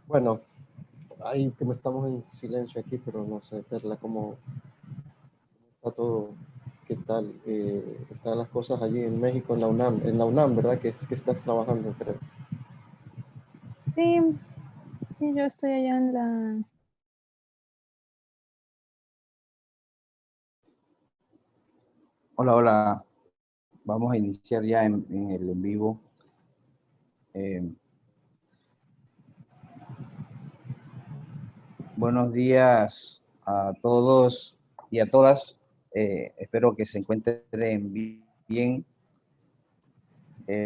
Bueno, ahí que estamos en silencio aquí, pero no sé, Perla, cómo está todo, qué tal están las cosas allí en México, en la UNAM, ¿verdad? Que estás trabajando, creo. Sí, sí, yo estoy allá en la... Hola, hola. Vamos a iniciar ya en el en vivo. Eh, Buenos días a todos y a todas. Espero que se encuentren bien.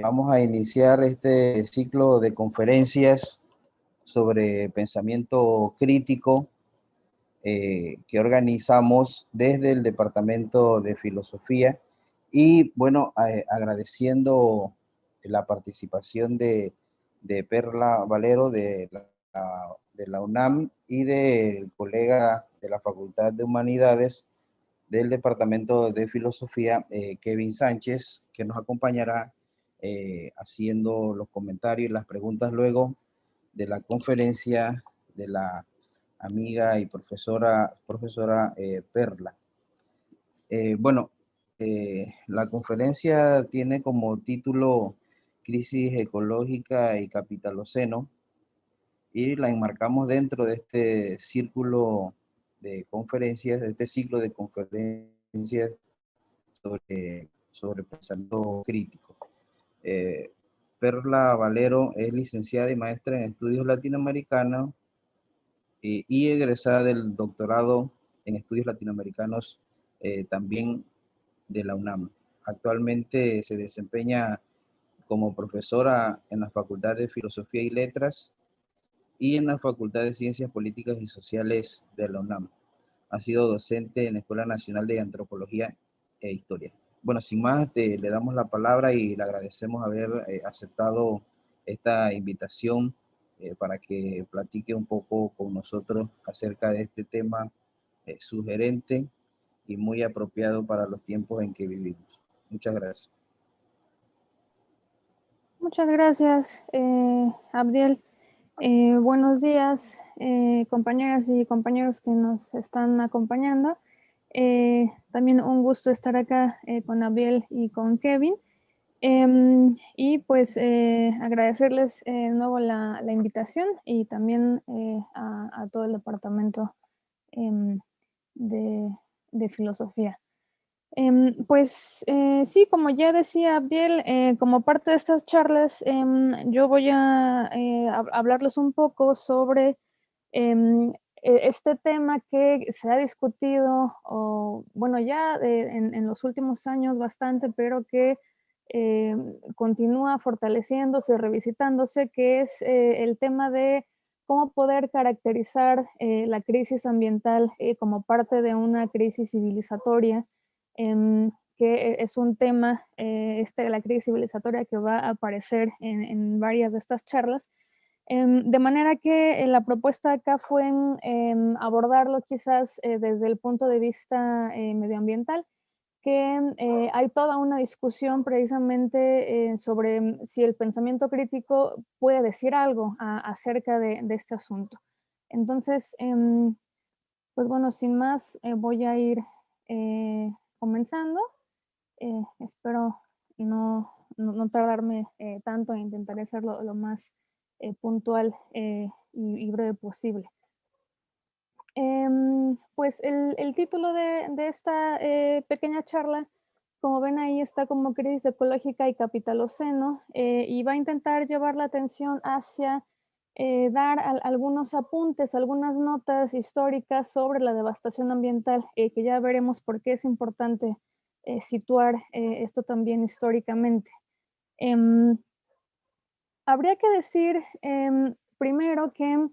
Vamos a iniciar este ciclo de conferencias sobre pensamiento crítico que organizamos desde el Departamento de Filosofía y bueno, agradeciendo la participación de Perla Valero de la UNAM y del colega de la Facultad de Humanidades del Departamento de Filosofía, Kevin Sánchez, que nos acompañará haciendo los comentarios y las preguntas luego de la conferencia de la amiga y profesora Perla. Bueno, la conferencia tiene como título Crisis ecológica y capitaloceno y la enmarcamos dentro de este círculo de conferencias, de este ciclo de conferencias sobre pensamiento crítico. Eh, Perla Valero es licenciada y maestra en estudios latinoamericanos y egresada del doctorado en estudios latinoamericanos también de la UNAM. Actualmente se desempeña como profesora en la Facultad de Filosofía y Letras y en la Facultad de Ciencias Políticas y Sociales de la UNAM. Ha sido docente en la Escuela Nacional de Antropología e Historia. Bueno, sin más, le damos la palabra y le agradecemos haber aceptado esta invitación para que platique un poco con nosotros acerca de este tema sugerente y muy apropiado para los tiempos en que vivimos. Muchas gracias. Muchas gracias, Abdiel. Buenos días, compañeras y compañeros que nos están acompañando. También un gusto estar acá con Abdiel y con Kevin. Y pues agradecerles de nuevo la invitación y también a todo el departamento em, de, de filosofía. Pues sí, como ya decía Abdiel, como parte de estas charlas, yo voy a hablarles un poco sobre este tema que se ha discutido, o bueno, ya en los últimos años bastante, pero que continúa fortaleciéndose, revisitándose, que es el tema de cómo poder caracterizar la crisis ambiental como parte de una crisis civilizatoria, que es un tema, la crisis civilizatoria, que va a aparecer en varias de estas charlas. De manera que la propuesta acá fue abordarlo quizás desde el punto de vista medioambiental, que hay toda una discusión precisamente sobre si el pensamiento crítico puede decir algo acerca de este asunto. Entonces, pues bueno, sin más, voy a ir comenzando. Espero no tardarme tanto, e intentaré hacerlo lo más puntual y breve posible. Pues el título de esta pequeña charla, como ven ahí, está como crisis ecológica y capitaloceno, y va a intentar llevar la atención hacia dar algunos apuntes, algunas notas históricas sobre la devastación ambiental, que ya veremos por qué es importante situar esto también históricamente. Habría que decir primero que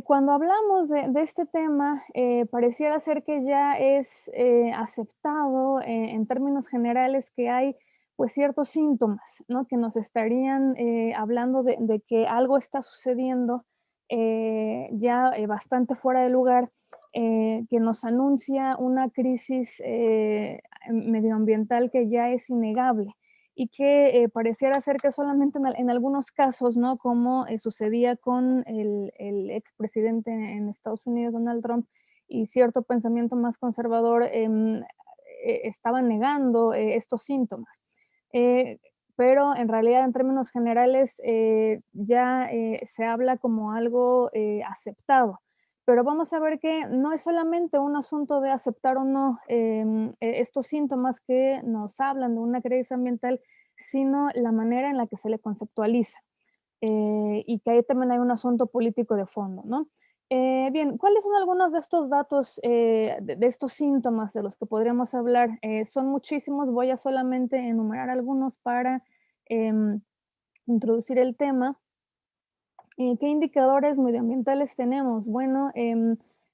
cuando hablamos de este tema, pareciera ser que ya es aceptado en términos generales que hay pues ciertos síntomas, ¿no? Que nos estarían hablando de que algo está sucediendo ya bastante fuera de lugar, que nos anuncia una crisis medioambiental que ya es innegable. y que pareciera ser que solamente en algunos casos, ¿no? Como sucedía con el expresidente en Estados Unidos, Donald Trump, y cierto pensamiento más conservador estaban negando estos síntomas. Pero en realidad, en términos generales, ya se habla como algo aceptado. Pero vamos a ver que no es solamente un asunto de aceptar o no estos síntomas que nos hablan de una crisis ambiental, sino la manera en la que se le conceptualiza. Y que ahí también hay un asunto político de fondo, ¿no? Bien, ¿cuáles son algunos de estos datos, de estos síntomas de los que podríamos hablar? Son muchísimos, voy a solamente enumerar algunos para introducir el tema. ¿Qué indicadores medioambientales tenemos? Bueno,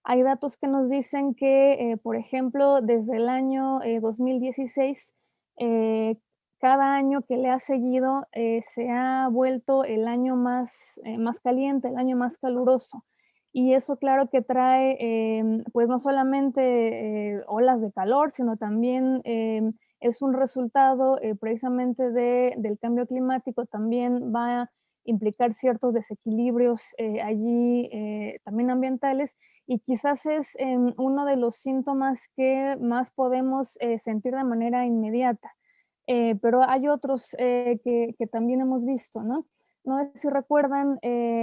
hay datos que nos dicen que, por ejemplo, desde el año 2016, cada año que le ha seguido se ha vuelto el año más caliente, el año más caluroso. Y eso claro que trae, pues no solamente olas de calor, sino también es un resultado precisamente del cambio climático, también va a implicar ciertos desequilibrios allí también ambientales, y quizás es uno de los síntomas que más podemos sentir de manera inmediata. Pero hay otros que también hemos visto, ¿no? No sé si recuerdan,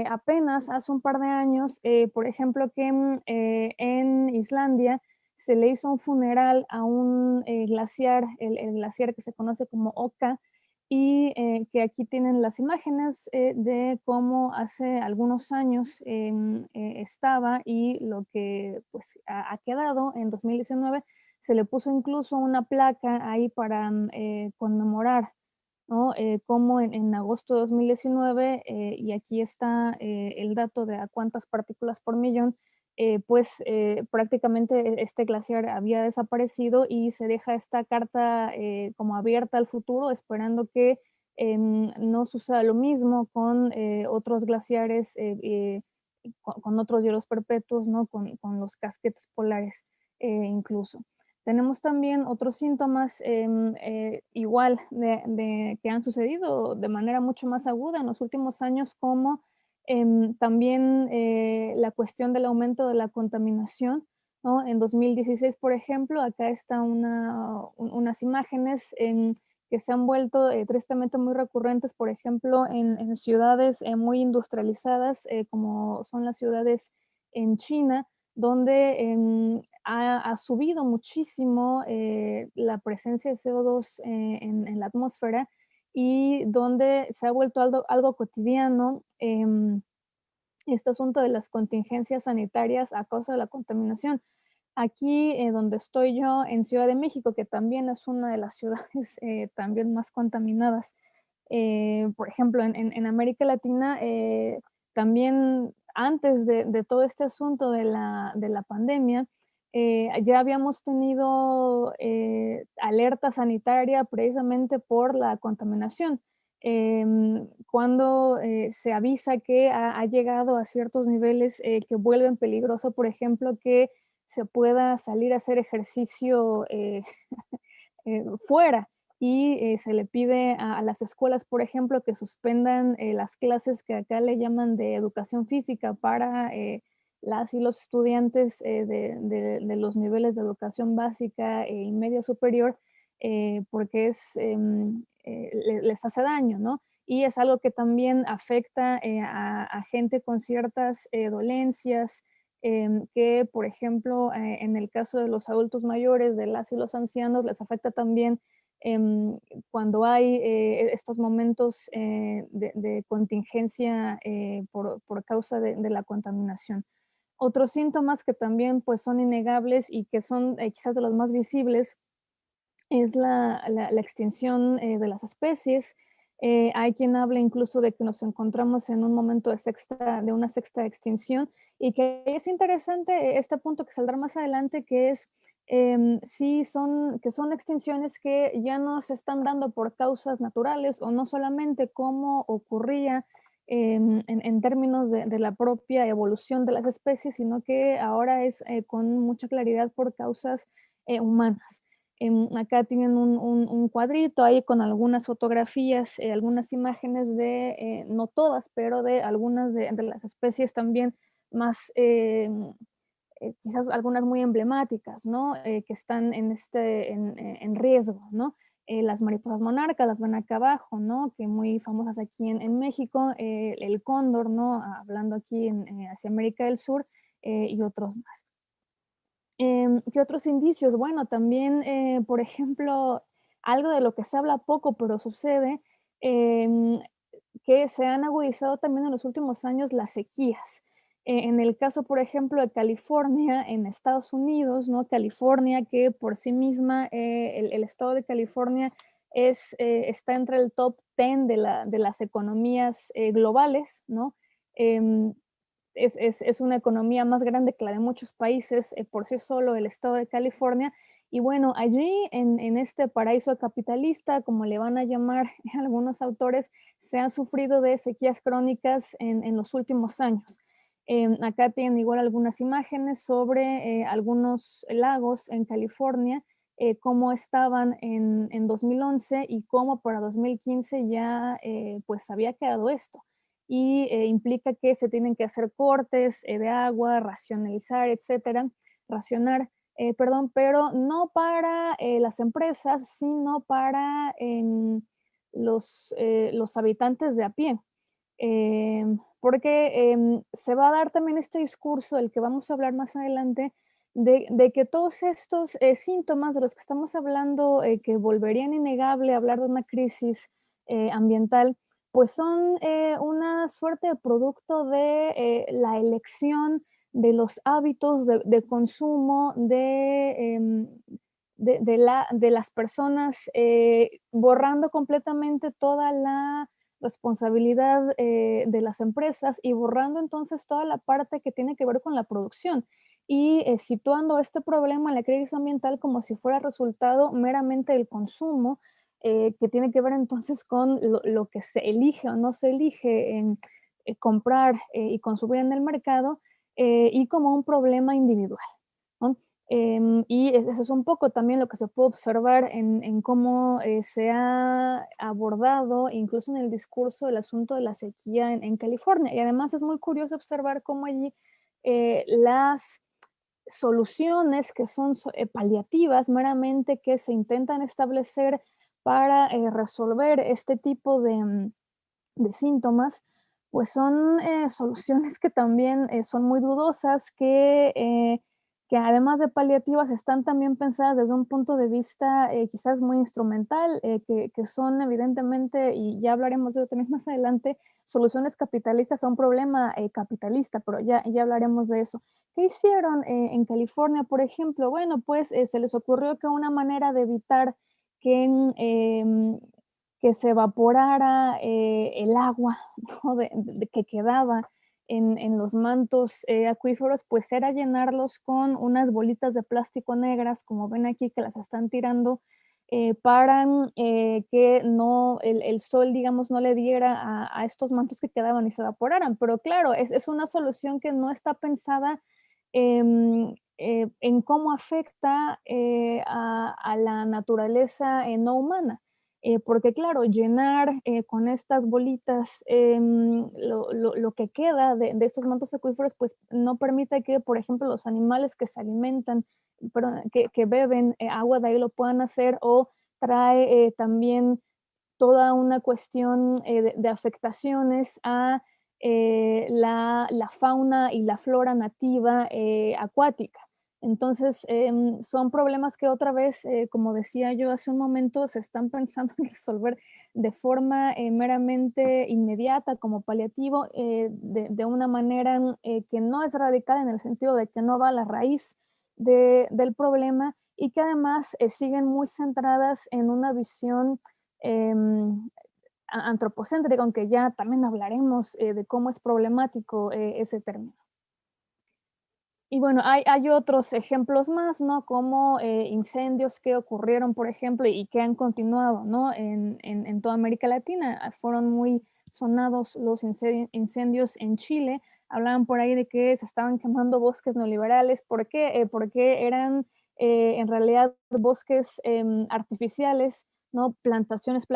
apenas hace un par de años, por ejemplo, que en Islandia se le hizo un funeral a un glaciar, el glaciar que se conoce como Oka, y que aquí tienen las imágenes de cómo hace algunos años estaba y lo que pues ha quedado en 2019. Se le puso incluso una placa ahí para conmemorar, ¿no? Como en agosto de 2019, y aquí está el dato de a cuántas partículas por millón, pues prácticamente este glaciar había desaparecido, y se deja esta carta como abierta al futuro, esperando que no suceda lo mismo con otros glaciares, con otros hielos perpetuos, ¿no? Con los casquetes polares incluso. Tenemos también otros síntomas igual que han sucedido de manera mucho más aguda en los últimos años, como también la cuestión del aumento de la contaminación, ¿no? En 2016, por ejemplo, acá están unas imágenes que se han vuelto tristemente muy recurrentes, por ejemplo, en ciudades muy industrializadas, como son las ciudades en China, donde ha subido muchísimo la presencia de CO2 en la atmósfera, y donde se ha vuelto algo cotidiano este asunto de las contingencias sanitarias a causa de la contaminación. Aquí donde estoy yo, en Ciudad de México, que también es una de las ciudades también más contaminadas, por ejemplo, en América Latina, también antes de todo este asunto de la pandemia, ya habíamos tenido alerta sanitaria precisamente por la contaminación. Cuando se avisa que ha llegado a ciertos niveles que vuelven peligroso, por ejemplo, que se pueda salir a hacer ejercicio fuera, y se le pide a las escuelas, por ejemplo, que suspendan las clases que acá le llaman de educación física para las y los estudiantes de los niveles de educación básica y media superior, porque les hace daño, ¿no? Y es algo que también afecta a gente con ciertas dolencias, que, por ejemplo, en el caso de los adultos mayores, de las y los ancianos, les afecta también cuando hay estos momentos de contingencia por causa de la contaminación. Otros síntomas que también pues, son innegables y que son quizás de los más visibles es la extinción de las especies. Hay quien habla incluso de que nos encontramos en un momento de una sexta extinción, y que es interesante este punto que saldrá más adelante, que es sí que son extinciones que ya no se están dando por causas naturales, o no solamente como ocurría en términos de la propia evolución de las especies, sino que ahora es con mucha claridad por causas humanas. Acá tienen un cuadrito ahí con algunas fotografías, algunas imágenes de, no todas, pero de algunas de las especies también más, quizás algunas muy emblemáticas, ¿no? Que están en riesgo, ¿no? Las mariposas monarcas, las ven acá abajo, ¿no? Que muy famosas aquí en México, el cóndor, ¿no? Hablando aquí hacia América del Sur, y otros más. ¿Qué otros indicios? Bueno, también, por ejemplo, algo de lo que se habla poco, pero sucede, que se han agudizado también en los últimos años las sequías. En el caso, por ejemplo, de California, en Estados Unidos, ¿no? California, que por sí misma, el estado de California está entre el top 10 de las economías globales, ¿no? Em, es una economía más grande que la de muchos países, por sí solo el estado de California. Y bueno, allí en este paraíso capitalista, como le van a llamar algunos autores, se han sufrido de sequías crónicas en los últimos años. Acá tienen igual algunas imágenes sobre algunos lagos en California, cómo estaban en 2011 y cómo para 2015 ya pues había quedado esto. Y implica que se tienen que hacer cortes de agua, racionalizar, etcétera, racionar, perdón, pero no para las empresas, sino para los habitantes de a pie. Porque se va a dar también este discurso del que vamos a hablar más adelante, de que todos estos síntomas de los que estamos hablando, que volverían innegable a hablar de una crisis ambiental, pues son una suerte de producto de la elección de los hábitos de consumo de las personas, borrando completamente toda la responsabilidad de las empresas y borrando entonces toda la parte que tiene que ver con la producción y situando este problema en la crisis ambiental como si fuera resultado meramente del consumo, que tiene que ver entonces con lo que se elige o no se elige en comprar y consumir en el mercado, y como un problema individual, ¿no? Y eso es un poco también lo que se puede observar en cómo se ha abordado, incluso en el discurso, el asunto de la sequía en California. Y además es muy curioso observar cómo allí las soluciones que son paliativas, meramente que se intentan establecer para resolver este tipo de síntomas, pues son soluciones que también son muy dudosas, que además de paliativas están también pensadas desde un punto de vista quizás muy instrumental, que son evidentemente, y ya hablaremos de eso también más adelante, soluciones capitalistas a un problema capitalista, pero ya hablaremos de eso. ¿Qué hicieron en California, por ejemplo? Bueno, pues se les ocurrió que una manera de evitar que que se evaporara el agua, ¿no? Que quedaba en los mantos acuíferos, pues era llenarlos con unas bolitas de plástico negras, como ven aquí que las están tirando, para que no, el sol, digamos, no le diera a estos mantos que quedaban y se evaporaran. Pero claro, es una solución que no está pensada en cómo afecta a la naturaleza no humana. Porque claro, llenar con estas bolitas lo que queda de estos mantos acuíferos, pues no permite que, por ejemplo, los animales que se alimentan, perdón, que beben agua de ahí lo puedan hacer, o trae también toda una cuestión de afectaciones a la fauna y la flora nativa acuática. Entonces, son problemas que otra vez, como decía yo hace un momento, se están pensando en resolver de forma meramente inmediata, como paliativo, de una manera que no es radical en el sentido de que no va a la raíz del problema y que además siguen muy centradas en una visión antropocéntrica, aunque ya también hablaremos de cómo es problemático ese término. Y bueno, hay otros ejemplos más, ¿no? Como incendios que ocurrieron, por ejemplo, y que han continuado, ¿no? En toda América Latina. Fueron muy sonados los incendios en Chile. Hablaban por ahí de que se estaban quemando bosques neoliberales. ¿Por qué? Porque eran en realidad bosques artificiales, ¿no? Plantaciones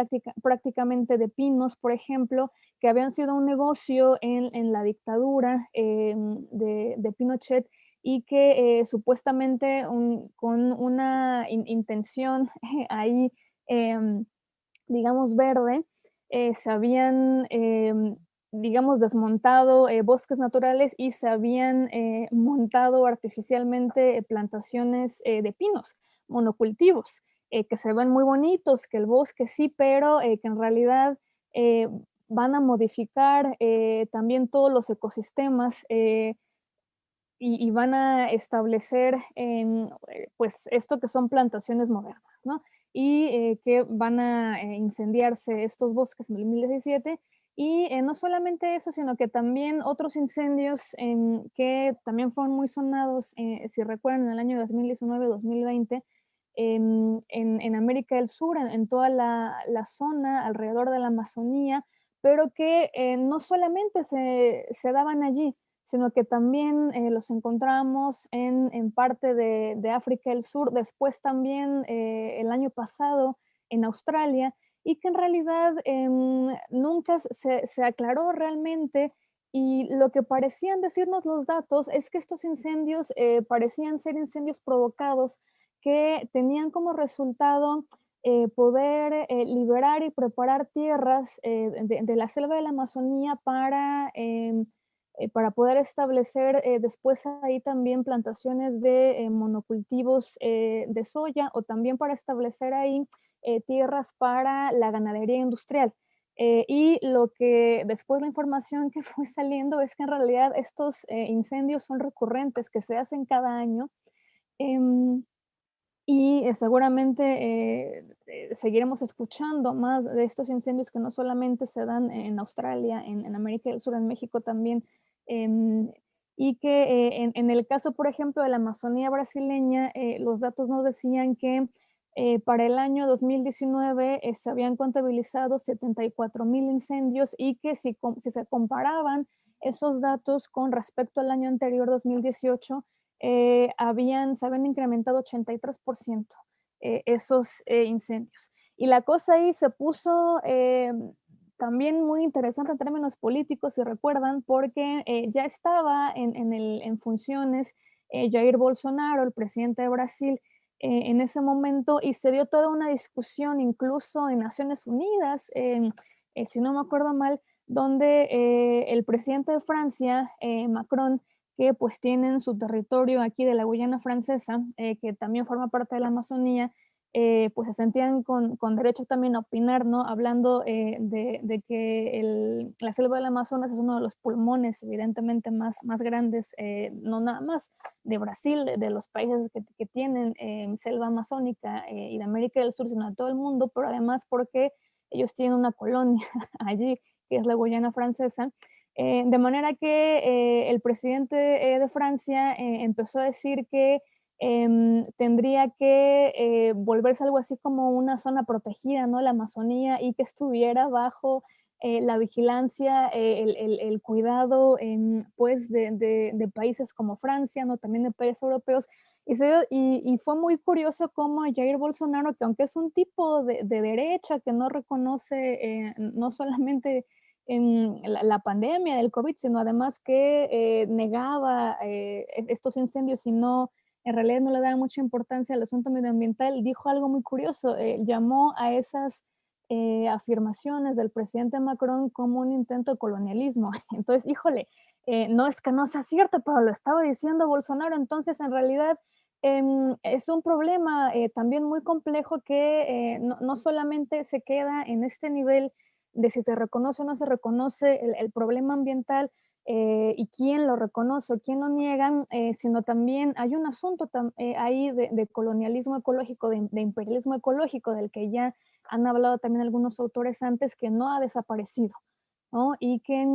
prácticamente de pinos, por ejemplo, que habían sido un negocio en la dictadura de Pinochet, y que supuestamente con una intención ahí, digamos, verde, se habían, digamos, desmontado bosques naturales y se habían montado artificialmente plantaciones de pinos, monocultivos, que se ven muy bonitos, que el bosque sí, pero que en realidad eh, van a modificar también todos los ecosistemas, y van a establecer pues esto que son plantaciones modernas, ¿no? Y que van a incendiarse estos bosques en el 2017. Y no solamente eso, sino que también otros incendios que también fueron muy sonados, si recuerdan, en el año 2019-2020, en América del Sur, en toda la zona alrededor de la Amazonía, pero que no solamente se daban allí, sino que también los encontramos en parte de África del Sur, después también el año pasado en Australia, y que en realidad nunca se aclaró realmente. Y lo que parecían decirnos los datos es que estos incendios parecían ser incendios provocados que tenían como resultado poder liberar y preparar tierras de la selva de la Amazonía para poder establecer después ahí también plantaciones de monocultivos de soya, o también para establecer ahí tierras para la ganadería industrial. Y lo que después la información que fue saliendo es que en realidad estos incendios son recurrentes, que se hacen cada año. Em, y seguramente seguiremos escuchando más de estos incendios, que no solamente se dan en Australia, en América del Sur, en México también. em, y que en el caso, por ejemplo, de la Amazonía brasileña, los datos nos decían que para el año 2019 se habían contabilizado 74,000 incendios, y que si se comparaban esos datos con respecto al año anterior, 2018, se habían incrementado 83% esos incendios. Y la cosa ahí se puso también muy interesante en términos políticos, si recuerdan, porque ya estaba en funciones Jair Bolsonaro, el presidente de Brasil, en ese momento, y se dio toda una discusión incluso en Naciones Unidas, si no me acuerdo mal, donde el presidente de Francia, Macron, que pues tienen su territorio aquí de la Guyana Francesa, que también forma parte de la Amazonía, pues se sentían con derecho también a opinar, ¿no? Hablando de que la selva del Amazonas es uno de los pulmones evidentemente más grandes, no nada más de Brasil, de los países que tienen selva amazónica y de América del Sur, sino de todo el mundo, pero además porque ellos tienen una colonia allí, que es la Guyana Francesa. De manera que el presidente de Francia empezó a decir que tendría que volverse algo así como una zona protegida, ¿no? La Amazonía, y que estuviera bajo la vigilancia, el cuidado, pues, de países como Francia, ¿no? También de países europeos. Y fue muy curioso cómo Jair Bolsonaro, que aunque es un tipo de derecha que no reconoce no solamente en la pandemia del COVID, sino además que negaba estos incendios, y en realidad no le daba mucha importancia al asunto medioambiental, dijo algo muy curioso, llamó a esas afirmaciones del presidente Macron como un intento de colonialismo. Entonces, híjole, no es que no sea cierto, pero lo estaba diciendo Bolsonaro. Entonces, en realidad, es un problema también muy complejo, que no solamente se queda en este nivel de si se reconoce o no se reconoce el problema ambiental, y quién lo reconoce o quién lo niegan, sino también hay un asunto ahí de colonialismo ecológico, de imperialismo ecológico, del que ya han hablado también algunos autores antes, que no ha desaparecido, ¿no? Y que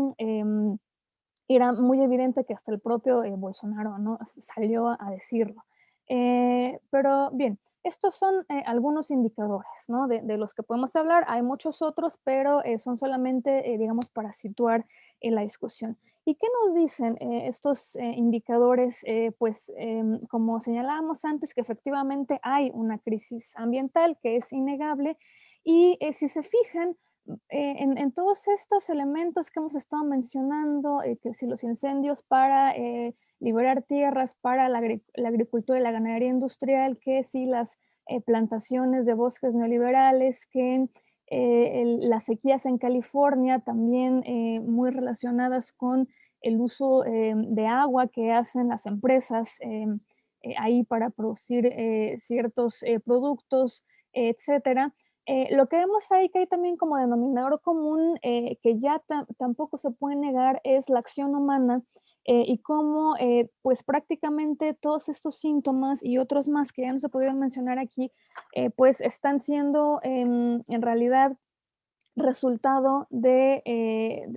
era muy evidente que hasta el propio Bolsonaro, ¿no? Salió a decirlo. Pero bien, Estos son algunos indicadores, ¿no? De los que podemos hablar. Hay muchos otros, pero son solamente, digamos, para situar la discusión. ¿Y qué nos dicen estos indicadores? Pues, como señalábamos antes, que efectivamente hay una crisis ambiental que es innegable. Y si se fijan, en todos estos elementos que hemos estado mencionando, que si los incendios para liberar tierras para la agricultura y la ganadería industrial, que si las plantaciones de bosques neoliberales, que las sequías en California también muy relacionadas con el uso de agua que hacen las empresas ahí para producir ciertos productos, etcétera. Lo que vemos ahí que hay también como denominador común que ya tampoco se puede negar es la acción humana y cómo pues prácticamente todos estos síntomas y otros más que ya no se pudieron mencionar aquí, pues están siendo en realidad resultado de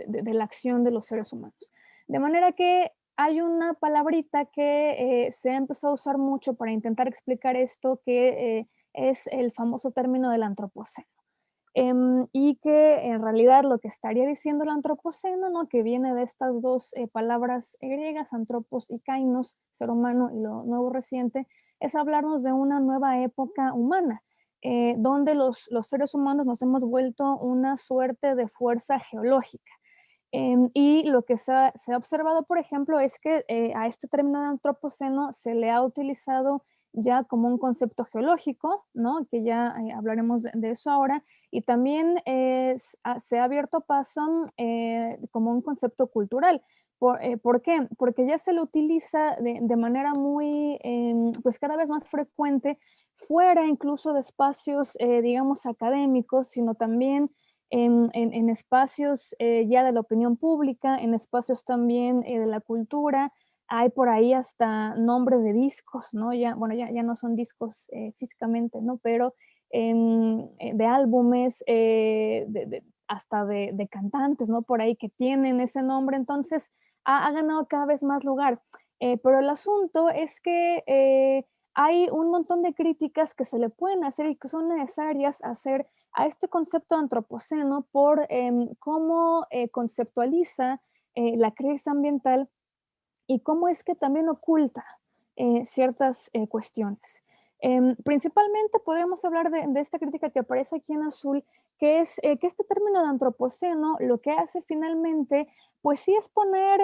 la acción de los seres humanos. De manera que hay una palabrita que se ha empezado a usar mucho para intentar explicar esto, que es el famoso término del antropoceno. Y que en realidad lo que estaría diciendo el antropoceno, ¿no? Que viene de estas dos palabras griegas, antropos y kainos, ser humano y lo nuevo reciente, es hablarnos de una nueva época humana, donde los seres humanos nos hemos vuelto una suerte de fuerza geológica. Y lo que se ha observado, por ejemplo, es que a este término de antropoceno se le ha utilizado ya como un concepto geológico, ¿no? Que ya hablaremos de eso ahora, y también se ha abierto paso como un concepto cultural. ¿Por qué? Porque ya se lo utiliza de manera muy, pues cada vez más frecuente, fuera incluso de espacios, digamos, académicos, sino también en espacios ya de la opinión pública, en espacios también de la cultura. Hay por ahí hasta nombres de discos, ¿no? Ya, bueno, ya no son discos físicamente, ¿no? Pero de álbumes, hasta de cantantes, ¿no? Por ahí que tienen ese nombre. Entonces, ha ganado cada vez más lugar. Pero el asunto es que hay un montón de críticas que se le pueden hacer y que son necesarias hacer a este concepto antropoceno por cómo conceptualiza la crisis ambiental y cómo es que también oculta ciertas cuestiones. Principalmente podríamos hablar de esta crítica que aparece aquí en azul, que es que este término de antropoceno lo que hace finalmente, pues sí es poner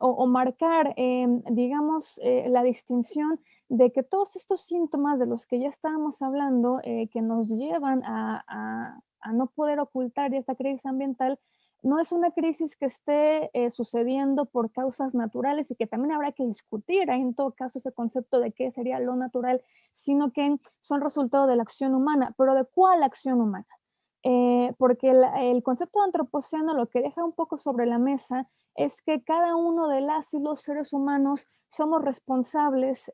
o marcar, digamos, la distinción de que todos estos síntomas de los que ya estábamos hablando, que nos llevan a no poder ocultar esta crisis ambiental, no es una crisis que esté sucediendo por causas naturales y que también habrá que discutir en todo caso ese concepto de qué sería lo natural, sino que son resultado de la acción humana. ¿Pero de cuál acción humana? Porque el concepto de antropoceno lo que deja un poco sobre la mesa es que cada uno de las y los seres humanos somos responsables,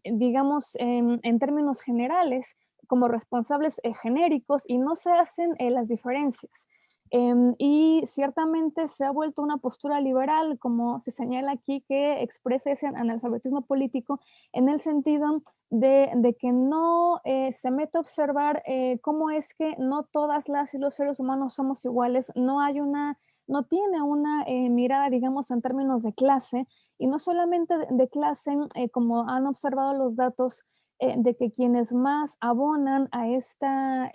digamos, en términos generales, como responsables genéricos y no se hacen las diferencias. Y ciertamente se ha vuelto una postura liberal, como se señala aquí, que expresa ese analfabetismo político en el sentido de que no se mete a observar cómo es que no todas las y los seres humanos somos iguales, no tiene una mirada, digamos, en términos de clase, y no solamente de clase, como han observado los datos, de que quienes más abonan a esta,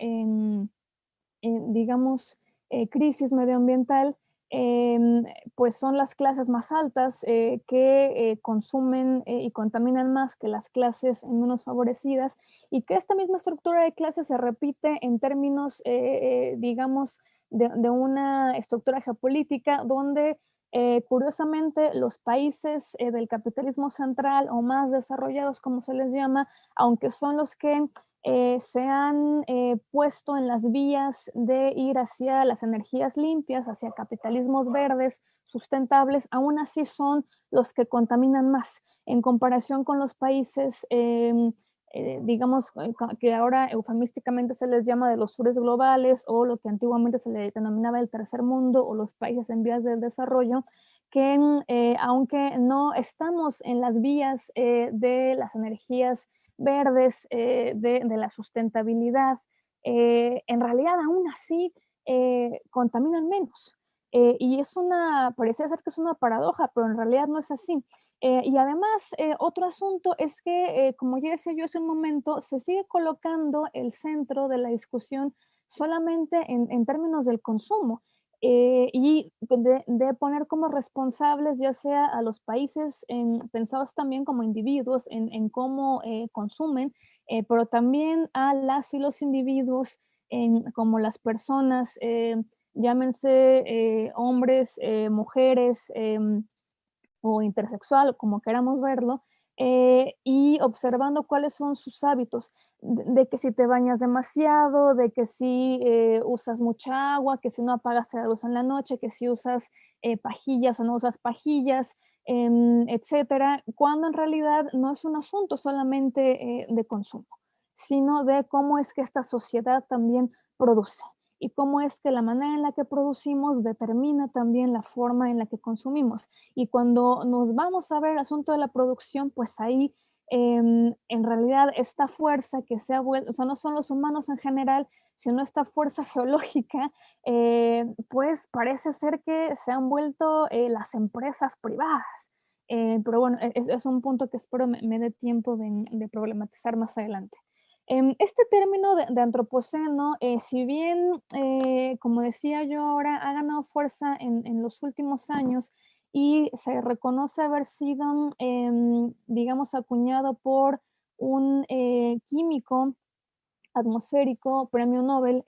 digamos, crisis medioambiental, pues son las clases más altas que consumen y contaminan más que las clases menos favorecidas, y que esta misma estructura de clases se repite en términos, digamos, de una estructura geopolítica donde curiosamente los países del capitalismo central o más desarrollados, como se les llama, aunque son los que se han puesto en las vías de ir hacia las energías limpias, hacia capitalismos verdes, sustentables, aún así son los que contaminan más en comparación con los países, digamos, que ahora eufemísticamente se les llama de los sures globales, o lo que antiguamente se le denominaba el tercer mundo o los países en vías de desarrollo, que aunque no estamos en las vías de las energías verdes, de la sustentabilidad, en realidad aún así contaminan menos. Y parece ser que es una paradoja, pero en realidad no es así. Y además, otro asunto es que, como ya decía yo hace un momento, se sigue colocando el centro de la discusión solamente en términos del consumo, y de poner como responsables ya sea a los países pensados también como individuos en cómo consumen, pero también a las y los individuos como las personas, llámense hombres, mujeres, o intersexual, como queramos verlo, y observando cuáles son sus hábitos, de que si te bañas demasiado, de que si usas mucha agua, que si no apagas la luz en la noche, que si usas pajillas o no usas pajillas, etcétera, cuando en realidad no es un asunto solamente de consumo, sino de cómo es que esta sociedad también produce y cómo es que la manera en la que producimos determina también la forma en la que consumimos. Y cuando nos vamos a ver el asunto de la producción, pues ahí en realidad esta fuerza que se ha vuelto, o sea, no son los humanos en general, sino esta fuerza geológica, pues parece ser que se han vuelto las empresas privadas. Pero bueno, es un punto que espero me dé tiempo de problematizar más adelante. Este término de antropoceno, si bien, como decía yo ahora, ha ganado fuerza en los últimos años y se reconoce haber sido, digamos, acuñado por un químico atmosférico, premio Nobel,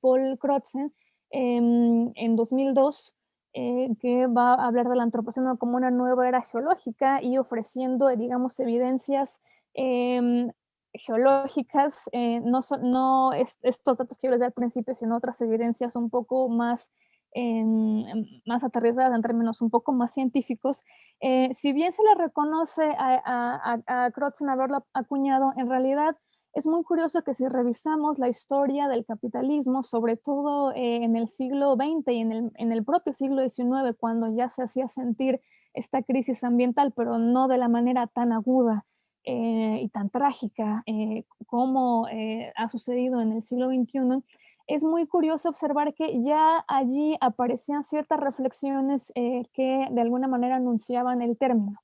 Paul Crutzen, en 2002, que va a hablar del antropoceno como una nueva era geológica y ofreciendo, digamos, evidencias em, geológicas, no estos datos que yo les di al principio, sino otras evidencias un poco más, más aterrizadas en términos un poco más científicos. Si bien se le reconoce a Crutzen haberlo acuñado, en realidad es muy curioso que si revisamos la historia del capitalismo, sobre todo en el siglo XX y en el propio siglo XIX, cuando ya se hacía sentir esta crisis ambiental, pero no de la manera tan aguda y tan trágica como ha sucedido en el siglo XXI, es muy curioso observar que ya allí aparecían ciertas reflexiones que de alguna manera anunciaban el término.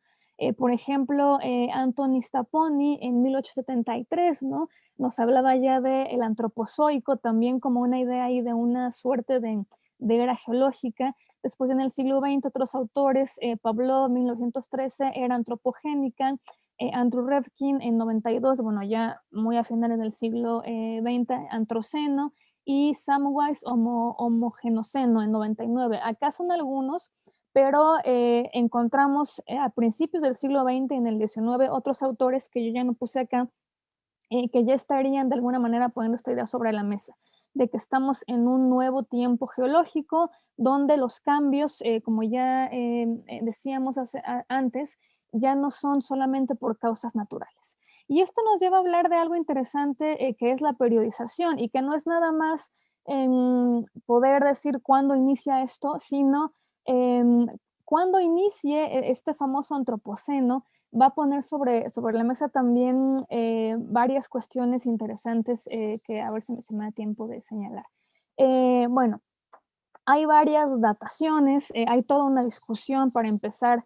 Por ejemplo, Anthony Staponi en 1873, ¿no? Nos hablaba ya del antropozoico, también como una idea ahí de una suerte de era geológica. Después en el siglo XX otros autores, Pavlov en 1913 era antropogénica, Andrew Revkin en 92, bueno, ya muy a finales del siglo XX, antroceno, y Samwise homogenoceno en 99. Acá son algunos, pero encontramos a principios del siglo XX, en el XIX, otros autores que yo ya no puse acá, que ya estarían de alguna manera poniendo esta idea sobre la mesa, de que estamos en un nuevo tiempo geológico donde los cambios, como ya decíamos antes, ya no son solamente por causas naturales. Y esto nos lleva a hablar de algo interesante que es la periodización y que no es nada más poder decir cuándo inicia esto, sino cuando inicie este famoso antropoceno, va a poner sobre la mesa también varias cuestiones interesantes que a ver si me da tiempo de señalar. Bueno, hay varias dataciones, hay toda una discusión para empezar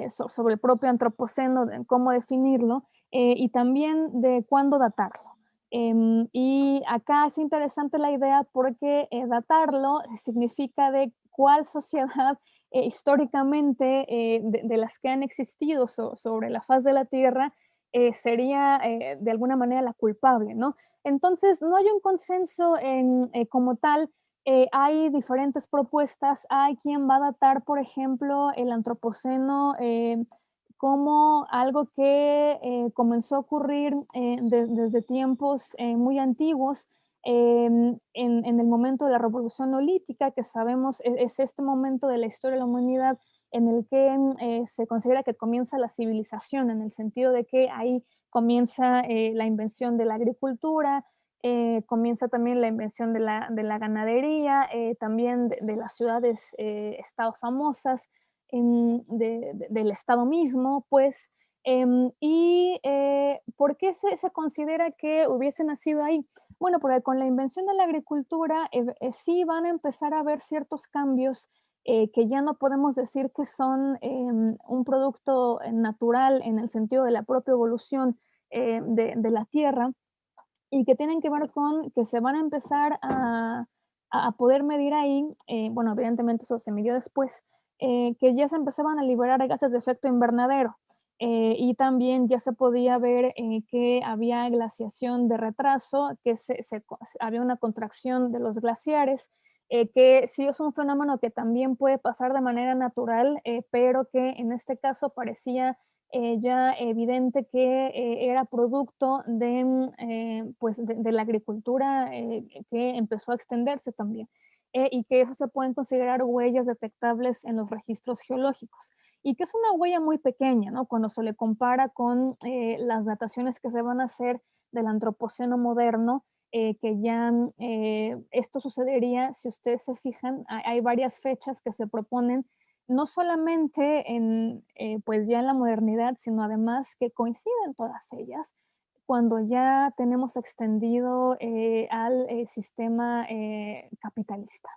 sobre el propio antropoceno, de cómo definirlo y también de cuándo datarlo. Y acá es interesante la idea porque datarlo significa de cuál sociedad históricamente de las que han existido sobre la faz de la Tierra sería de alguna manera la culpable, ¿no? Entonces, no hay un consenso como tal. Hay diferentes propuestas. Hay quien va a datar, por ejemplo, el antropoceno como algo que comenzó a ocurrir desde tiempos muy antiguos, en el momento de la revolución neolítica, que sabemos es este momento de la historia de la humanidad en el que se considera que comienza la civilización, en el sentido de que ahí comienza la invención de la agricultura, comienza también la invención de la ganadería, también de las ciudades, estado famosas, del estado mismo, pues, ¿Por qué se considera que hubiese nacido ahí? Bueno, porque con la invención de la agricultura sí van a empezar a haber ciertos cambios que ya no podemos decir que son un producto natural en el sentido de la propia evolución de la tierra, y que tienen que ver con que se van a empezar a poder medir ahí, bueno, evidentemente eso se midió después, que ya se empezaban a liberar gases de efecto invernadero. Y también ya se podía ver que había glaciación de retraso, que había una contracción de los glaciares, que sí es un fenómeno que también puede pasar de manera natural, pero que en este caso parecía ya evidente que era producto pues de la agricultura que empezó a extenderse también, y que eso se pueden considerar huellas detectables en los registros geológicos, y que es una huella muy pequeña, ¿no? Cuando se le compara con las dataciones que se van a hacer del antropoceno moderno, que ya esto sucedería, si ustedes se fijan, hay varias fechas que se proponen no solamente pues ya en la modernidad, sino además que coinciden todas ellas cuando ya tenemos extendido al sistema capitalista.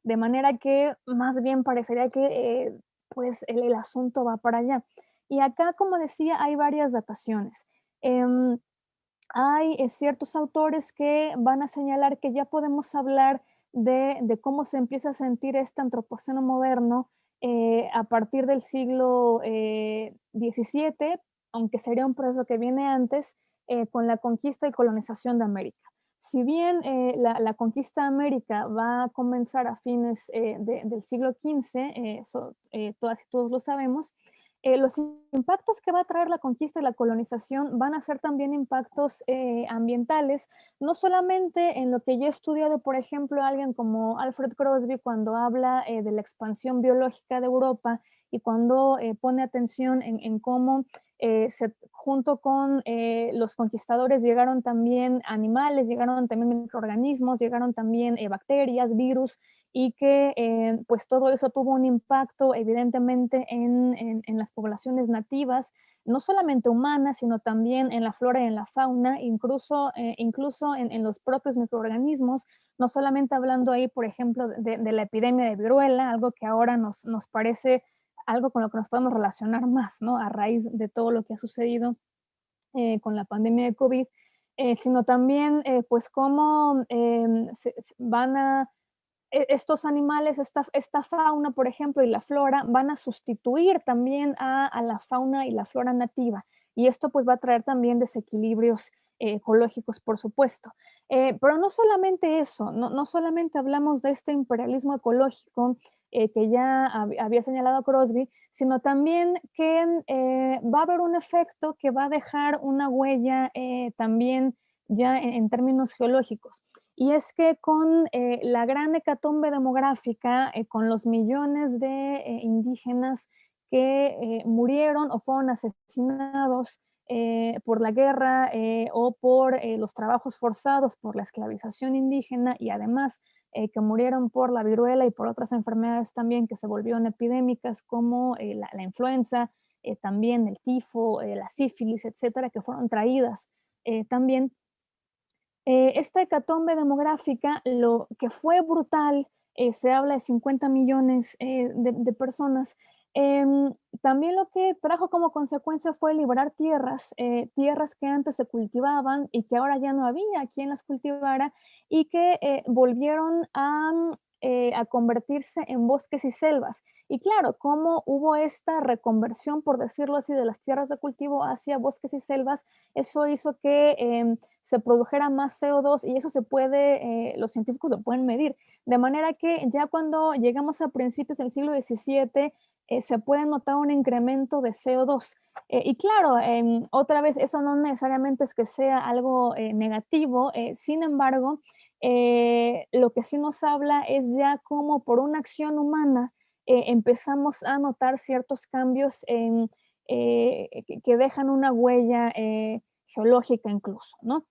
De manera que más bien parecería que pues el asunto va para allá. Y acá, como decía, hay varias dataciones. Hay ciertos autores que van a señalar que ya podemos hablar de cómo se empieza a sentir este antropoceno moderno a partir del siglo XVII, aunque sería un proceso que viene antes, con la conquista y colonización de América. Si bien la conquista de América va a comenzar a fines del siglo XV, todas y todos lo sabemos, los impactos que va a traer la conquista y la colonización van a ser también impactos ambientales, no solamente en lo que ya he estudiado, por ejemplo, alguien como Alfred Crosby cuando habla de la expansión biológica de Europa y cuando pone atención en cómo junto con los conquistadores llegaron también animales, llegaron también microorganismos, llegaron también bacterias, virus, y que pues todo eso tuvo un impacto evidentemente en las poblaciones nativas, no solamente humanas, sino también en la flora y en la fauna, incluso en los propios microorganismos, no solamente hablando ahí, por ejemplo, de la epidemia de viruela, algo que ahora nos parece algo con lo que nos podemos relacionar más, ¿no? A raíz de todo lo que ha sucedido con la pandemia de COVID, sino también pues cómo van a estos animales, esta fauna, por ejemplo, y la flora, van a sustituir también a la fauna y la flora nativa. Y esto pues va a traer también desequilibrios ecológicos, por supuesto. Pero no solamente eso, no solamente hablamos de este imperialismo ecológico que ya había señalado Crosby, sino también que va a haber un efecto que va a dejar una huella también ya en términos geológicos. Y es que con la gran hecatombe demográfica, con los millones de indígenas que murieron o fueron asesinados por la guerra o por los trabajos forzados, por la esclavización indígena, y además que murieron por la viruela y por otras enfermedades también que se volvieron epidémicas como la influenza, también el tifo, la sífilis, etcétera, que fueron traídas también. Esta hecatombe demográfica, lo que fue brutal, se habla de 50 millones de personas, también lo que trajo como consecuencia fue liberar tierras que antes se cultivaban y que ahora ya no había quien las cultivara, y que volvieron a convertirse en bosques y selvas. Y claro, como hubo esta reconversión, por decirlo así, de las tierras de cultivo hacia bosques y selvas, eso hizo que se produjera más CO2, y eso se puede, los científicos lo pueden medir. De manera que ya cuando llegamos a principios del siglo XVII, se puede notar un incremento de CO2. Y claro, otra vez, eso no necesariamente es que sea algo negativo, sin embargo, lo que sí nos habla es ya cómo por una acción humana empezamos a notar ciertos cambios que dejan una huella geológica incluso, ¿no?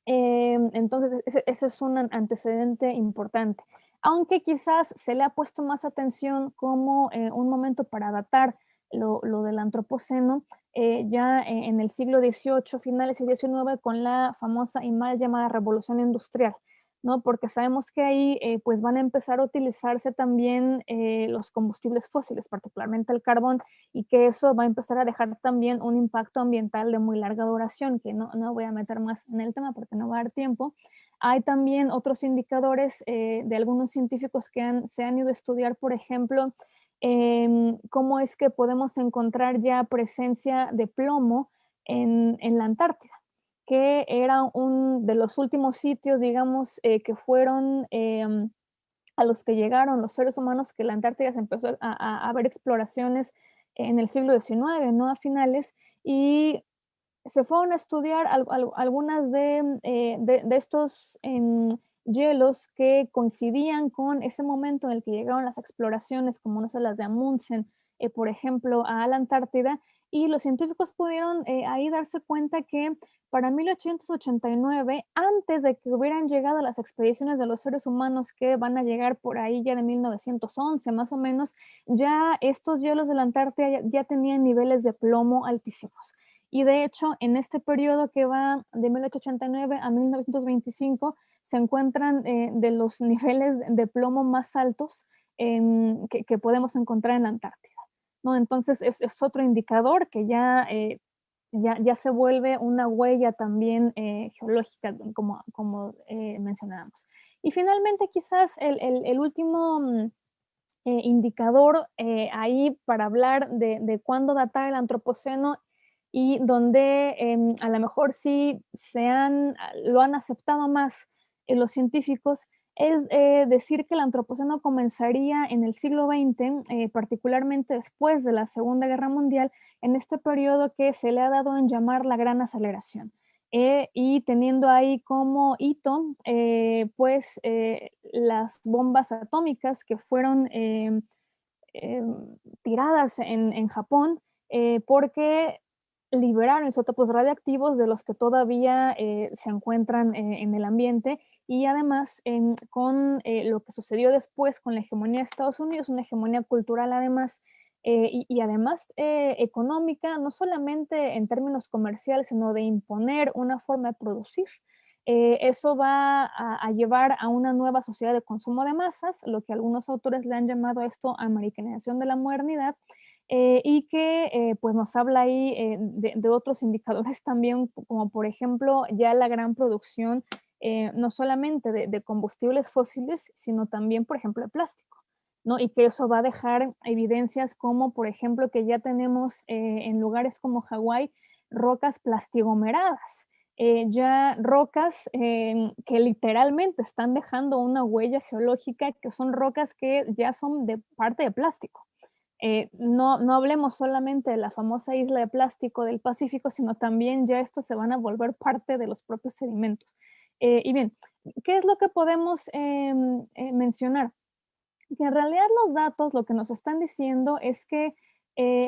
Entonces, ese es un antecedente importante. Aunque quizás se le ha puesto más atención como un momento para datar lo del antropoceno, ya en el siglo XVIII, finales del XIX, con la famosa y mal llamada revolución industrial, ¿no? Porque sabemos que ahí pues van a empezar a utilizarse también los combustibles fósiles, particularmente el carbón, y que eso va a empezar a dejar también un impacto ambiental de muy larga duración, que no voy a meter más en el tema porque no va a dar tiempo. Hay también otros indicadores de algunos científicos que se han ido a estudiar, por ejemplo, cómo es que podemos encontrar ya presencia de plomo en la Antártida, que era un de los últimos sitios, digamos, que fueron a los que llegaron los seres humanos, que la Antártida se empezó a ver exploraciones en el siglo XIX, ¿no? A finales, y se fueron a estudiar algunas de estos hielos que coincidían con ese momento en el que llegaron las exploraciones, como no sé, las de Amundsen, por ejemplo, a la Antártida, y los científicos pudieron ahí darse cuenta que para 1889, antes de que hubieran llegado las expediciones de los seres humanos que van a llegar por ahí ya de 1911 más o menos, ya estos hielos de la Antártida ya tenían niveles de plomo altísimos. Y de hecho, en este periodo que va de 1889 a 1925, se encuentran de los niveles de plomo más altos que podemos encontrar en la Antártida, ¿no? Entonces, es otro indicador que ya se vuelve una huella también geológica, como mencionábamos. Y finalmente, quizás el último indicador ahí para hablar de cuándo datar el antropoceno y donde a lo mejor sí lo han aceptado más los científicos, es decir que el antropoceno comenzaría en el siglo XX, particularmente después de la Segunda Guerra Mundial, en este periodo que se le ha dado en llamar la Gran Aceleración. Y teniendo ahí como hito, pues, las bombas atómicas que fueron tiradas en Japón, porque liberaron isótopos radiactivos de los que todavía se encuentran en el ambiente, y además con lo que sucedió después con la hegemonía de Estados Unidos, una hegemonía cultural además, y además económica, no solamente en términos comerciales, sino de imponer una forma de producir. Eso va a llevar a una nueva sociedad de consumo de masas, lo que algunos autores le han llamado esto americanización de la modernidad, y que pues nos habla ahí de otros indicadores también, como por ejemplo ya la gran producción, no solamente de combustibles fósiles, sino también, por ejemplo, de plástico, ¿no? Y que eso va a dejar evidencias como, por ejemplo, que ya tenemos en lugares como Hawái rocas plastigomeradas, ya rocas que literalmente están dejando una huella geológica, que son rocas que ya son de parte de plástico. No hablemos solamente de la famosa isla de plástico del Pacífico, sino también ya estos se van a volver parte de los propios sedimentos. Y bien, ¿qué es lo que podemos mencionar? Que en realidad los datos lo que nos están diciendo es que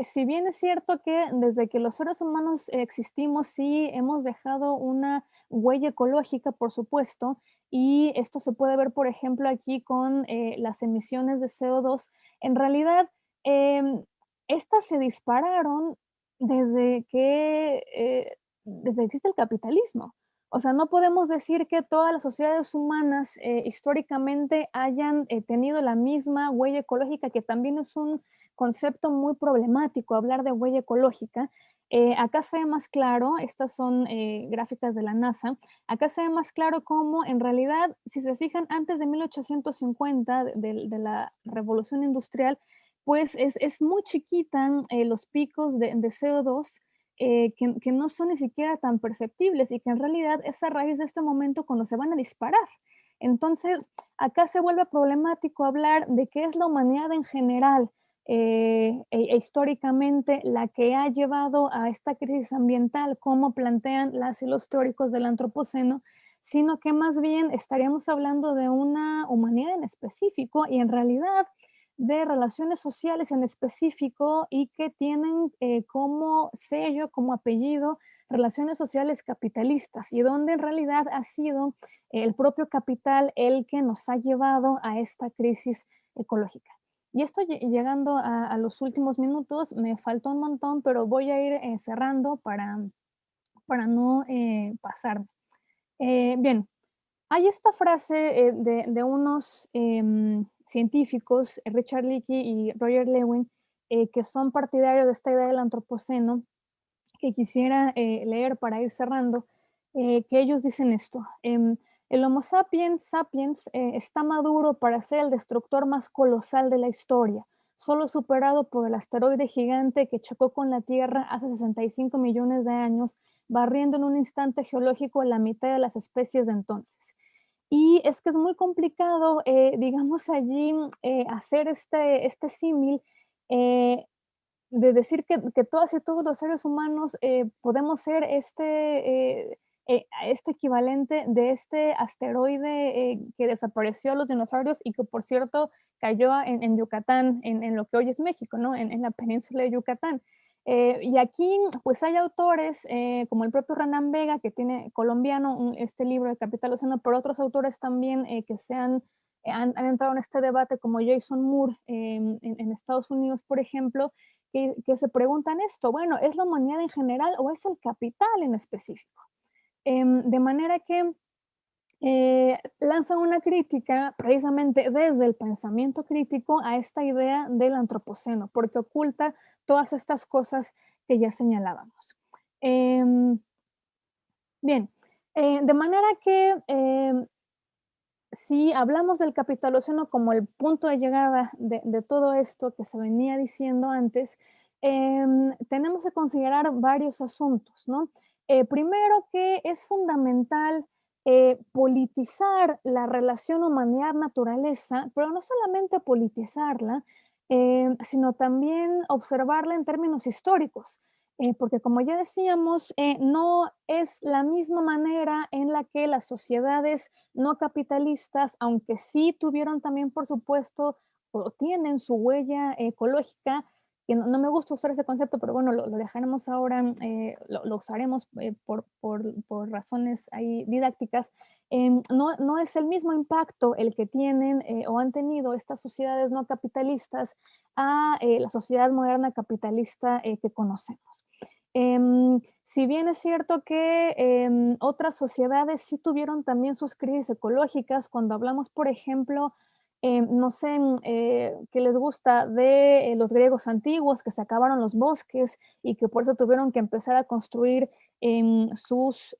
si bien es cierto que desde que los seres humanos existimos, sí hemos dejado una huella ecológica, por supuesto, y esto se puede ver, por ejemplo, aquí con las emisiones de CO2, en realidad em, estas se dispararon desde que existe el capitalismo. O sea, no podemos decir que todas las sociedades humanas históricamente hayan tenido la misma huella ecológica, que también es un concepto muy problemático hablar de huella ecológica. Acá se ve más claro, estas son gráficas de la NASA, acá se ve más claro cómo en realidad, si se fijan, antes de 1850, de la revolución industrial, pues es muy chiquita los picos de CO2, que no son ni siquiera tan perceptibles y que en realidad es a raíz de este momento cuando se van a disparar. Entonces, acá se vuelve problemático hablar de qué es la humanidad en general históricamente la que ha llevado a esta crisis ambiental, como plantean las y los teóricos del antropoceno, sino que más bien estaríamos hablando de una humanidad en específico y en realidad de relaciones sociales en específico y que tienen como sello, como apellido, relaciones sociales capitalistas, y donde en realidad ha sido el propio capital el que nos ha llevado a esta crisis ecológica. Y estoy llegando a los últimos minutos, me faltó un montón, pero voy a ir cerrando para no pasarme. Bien, hay esta frase de unos científicos, Richard Leakey y Roger Lewin, que son partidarios de esta idea del antropoceno, que quisiera leer para ir cerrando, que ellos dicen esto. El Homo sapiens sapiens está maduro para ser el destructor más colosal de la historia, solo superado por el asteroide gigante que chocó con la Tierra hace 65 millones de años, barriendo en un instante geológico la mitad de las especies de entonces. Y es que es muy complicado, digamos, allí hacer este símil, de decir que todas y todos los seres humanos podemos ser este equivalente de este asteroide que desapareció a los dinosaurios y que, por cierto, cayó en Yucatán, en lo que hoy es México, ¿no? En la península de Yucatán. Y aquí, pues hay autores como el propio Renan Vega, que tiene colombiano este libro de Capital Oceano, pero otros autores también que han entrado en este debate, como Jason Moore en Estados Unidos, por ejemplo, que se preguntan esto, bueno, ¿es la humanidad en general o es el capital en específico? De manera que lanzan una crítica precisamente desde el pensamiento crítico a esta idea del antropoceno, porque oculta todas estas cosas que ya señalábamos. Bien, de manera que si hablamos del capitaloceno como el punto de llegada de todo esto que se venía diciendo antes, tenemos que considerar varios asuntos, ¿no? Primero, que es fundamental politizar la relación humanidad-naturaleza, pero no solamente politizarla, sino también observarla en términos históricos. Porque como ya decíamos, no es la misma manera en la que las sociedades no capitalistas, aunque sí tuvieron también, por supuesto, o tienen su huella ecológica, que no me gusta usar ese concepto, pero bueno, lo dejaremos ahora, lo usaremos por razones ahí didácticas. No es el mismo impacto el que tienen o han tenido estas sociedades no capitalistas a la sociedad moderna capitalista que conocemos. Si bien es cierto que otras sociedades sí tuvieron también sus crisis ecológicas, cuando hablamos, por ejemplo, no sé, qué les gusta de los griegos antiguos, que se acabaron los bosques y que por eso tuvieron que empezar a construir sus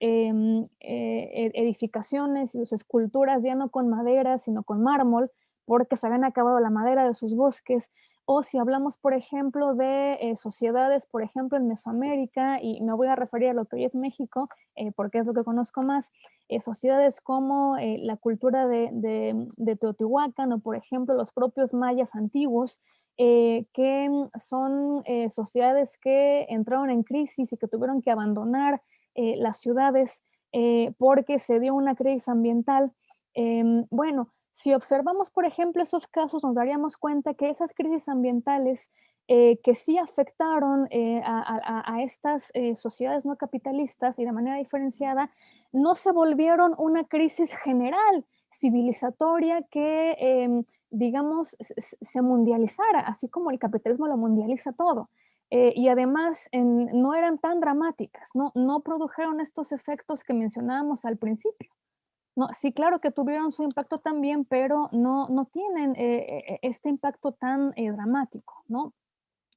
edificaciones y sus esculturas ya no con madera, sino con mármol, porque se habían acabado la madera de sus bosques. O si hablamos, por ejemplo, de sociedades, por ejemplo, en Mesoamérica, y me voy a referir a lo que hoy es México, porque es lo que conozco más, sociedades como la cultura de Teotihuacán o, por ejemplo, los propios mayas antiguos, que son sociedades que entraron en crisis y que tuvieron que abandonar las ciudades porque se dio una crisis ambiental. Bueno, si observamos, por ejemplo, esos casos, nos daríamos cuenta que esas crisis ambientales que sí afectaron a estas sociedades no capitalistas y de manera diferenciada, no se volvieron una crisis general civilizatoria que, digamos, se mundializara, así como el capitalismo lo mundializa todo. Y además no eran tan dramáticas, no produjeron estos efectos que mencionábamos al principio. No, sí, claro que tuvieron su impacto también, pero no tienen este impacto tan dramático, ¿no?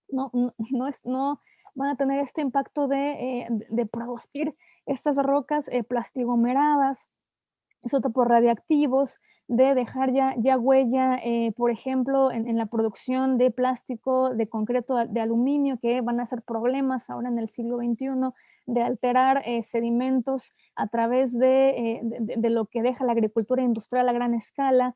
No van a tener este impacto de producir estas rocas plastiglomeradas, isótopos radiactivos, de dejar ya huella, por ejemplo, en la producción de plástico, de concreto, de aluminio, que van a ser problemas ahora en el siglo XXI, de alterar sedimentos a través de lo que deja la agricultura industrial a gran escala.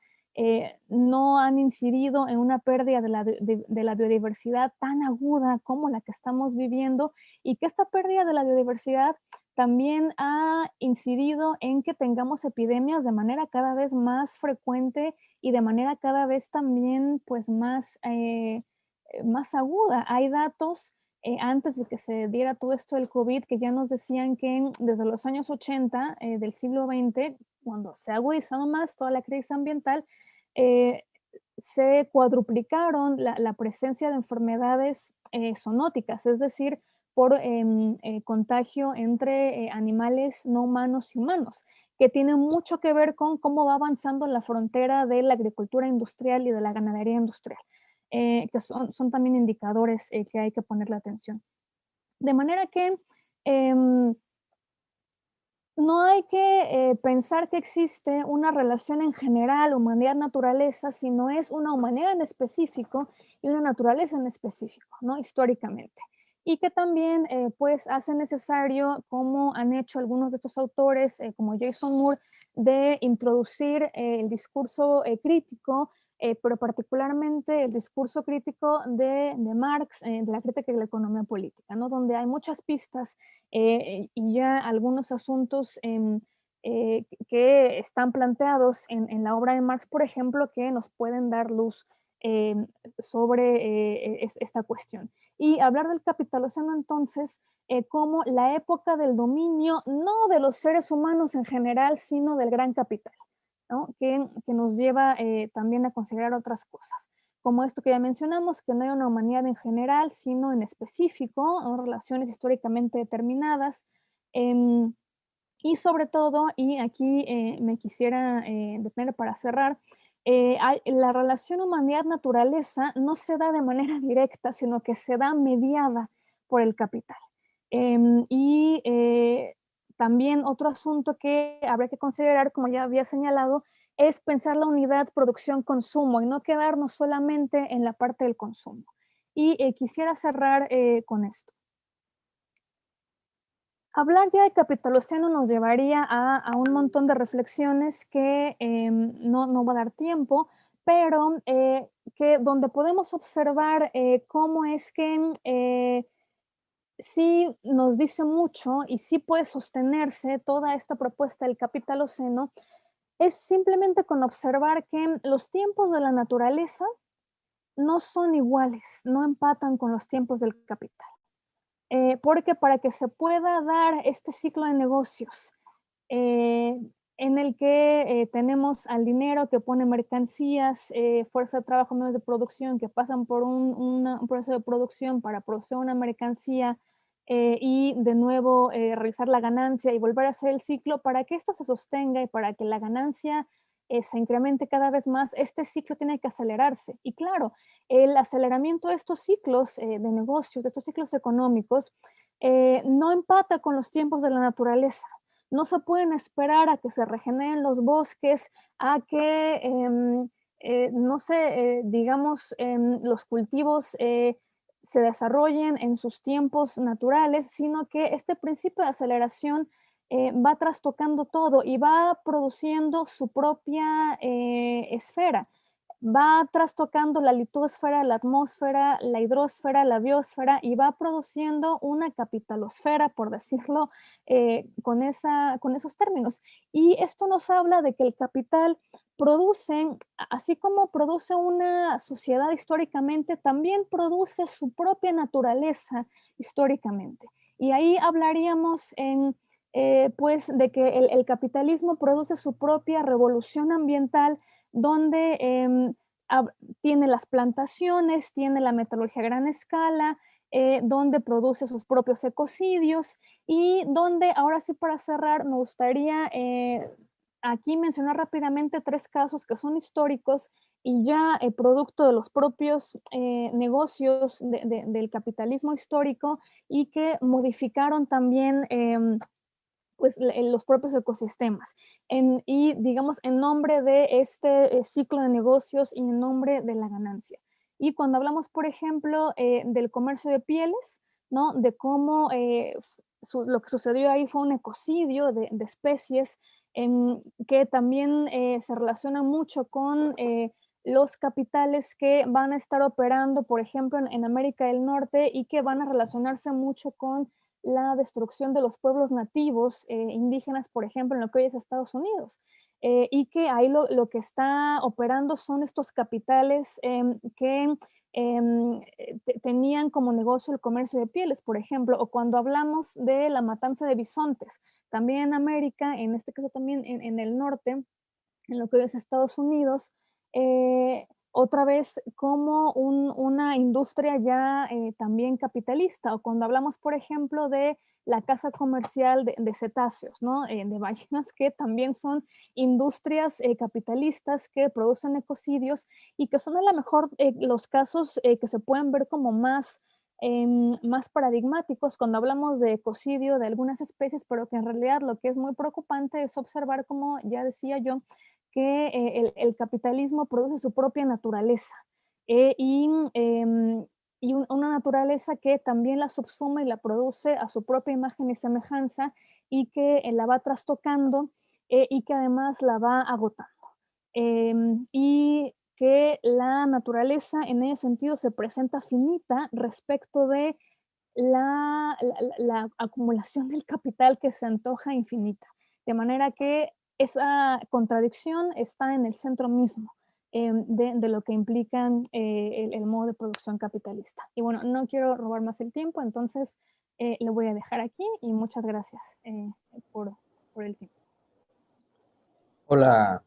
No han incidido en una pérdida de la biodiversidad tan aguda como la que estamos viviendo, y que esta pérdida de la biodiversidad también ha incidido en que tengamos epidemias de manera cada vez más frecuente y de manera cada vez también pues más aguda. Hay datos antes de que se diera todo esto del COVID que ya nos decían que desde los años 80 del siglo XX, cuando se ha agudizado más toda la crisis ambiental, se cuadruplicaron la presencia de enfermedades zoonóticas, es decir, por contagio entre animales no humanos y humanos, que tiene mucho que ver con cómo va avanzando la frontera de la agricultura industrial y de la ganadería industrial, que son también indicadores que hay que ponerle atención. De manera que no hay que pensar que existe una relación en general, humanidad-naturaleza, sino es una humanidad en específico y una naturaleza en específico, ¿no? Históricamente. Y que también pues hace necesario, como han hecho algunos de estos autores, como Jason Moore, de introducir el discurso crítico, pero particularmente el discurso crítico de Marx, de la crítica de la economía política, ¿no? Donde hay muchas pistas y ya algunos asuntos que están planteados en la obra de Marx, por ejemplo, que nos pueden dar luz sobre esta cuestión. Y hablar del capitaloceno entonces como la época del dominio, no de los seres humanos en general, sino del gran capital, ¿no? Que nos lleva también a considerar otras cosas, como esto que ya mencionamos, que no hay una humanidad en general, sino en específico, ¿no? Relaciones históricamente determinadas, y sobre todo, y aquí me quisiera detener para cerrar, la relación humanidad-naturaleza no se da de manera directa, sino que se da mediada por el capital. Y también otro asunto que habría que considerar, como ya había señalado, es pensar la unidad producción-consumo y no quedarnos solamente en la parte del consumo. Y quisiera cerrar con esto. Hablar ya de capitaloceno nos llevaría a un montón de reflexiones que no va a dar tiempo, pero que donde podemos observar cómo es que sí nos dice mucho y sí puede sostenerse toda esta propuesta del capitaloceno, es simplemente con observar que los tiempos de la naturaleza no son iguales, no empatan con los tiempos del capital. Porque para que se pueda dar este ciclo de negocios en el que tenemos al dinero que pone mercancías, fuerza de trabajo, medios de producción que pasan por un proceso de producción para producir una mercancía y de nuevo realizar la ganancia y volver a hacer el ciclo, para que esto se sostenga y para que la ganancia se incremente cada vez más, este ciclo tiene que acelerarse. Y claro, el aceleramiento de estos ciclos de negocios, de estos ciclos económicos, no empata con los tiempos de la naturaleza. No se pueden esperar a que se regeneren los bosques, a que, no sé, digamos, los cultivos se desarrollen en sus tiempos naturales, sino que este principio de aceleración va trastocando todo y va produciendo su propia esfera. Va trastocando la litosfera, la atmósfera, la hidrosfera, la biosfera y va produciendo una capitalosfera, por decirlo con esos términos. Y esto nos habla de que el capital produce, así como produce una sociedad históricamente, también produce su propia naturaleza históricamente. Y ahí hablaríamos pues de que el capitalismo produce su propia revolución ambiental donde tiene las plantaciones, tiene la metalurgia a gran escala, donde produce sus propios ecocidios y donde, ahora sí para cerrar, me gustaría aquí mencionar rápidamente 3 casos que son históricos y ya producto de los propios negocios del capitalismo histórico y que modificaron también pues los propios ecosistemas y digamos en nombre de este ciclo de negocios y en nombre de la ganancia. Y cuando hablamos, por ejemplo, del comercio de pieles, ¿no? De cómo lo que sucedió ahí fue un ecocidio de especies que también se relaciona mucho con los capitales que van a estar operando, por ejemplo, en América del Norte y que van a relacionarse mucho con la destrucción de los pueblos nativos indígenas, por ejemplo, en lo que hoy es Estados Unidos. Y que ahí lo que está operando son estos capitales que tenían como negocio el comercio de pieles, por ejemplo, o cuando hablamos de la matanza de bisontes, también en América, en este caso también en el norte, en lo que hoy es Estados Unidos, otra vez como una industria ya también capitalista, o cuando hablamos, por ejemplo, de la casa comercial de cetáceos, ¿no? De ballenas, que también son industrias capitalistas que producen ecocidios y que son a lo mejor los casos que se pueden ver como más paradigmáticos cuando hablamos de ecocidio de algunas especies, pero que en realidad lo que es muy preocupante es observar, como ya decía yo, que el capitalismo produce su propia naturaleza eh, y, eh, y una naturaleza que también la subsume y la produce a su propia imagen y semejanza y que la va trastocando y que además la va agotando. Y que la naturaleza en ese sentido se presenta finita respecto de la acumulación del capital que se antoja infinita. De manera que esa contradicción está en el centro mismo de lo que implican el modo de producción capitalista. Y bueno, no quiero robar más el tiempo, entonces lo voy a dejar aquí y muchas gracias por el tiempo. Hola,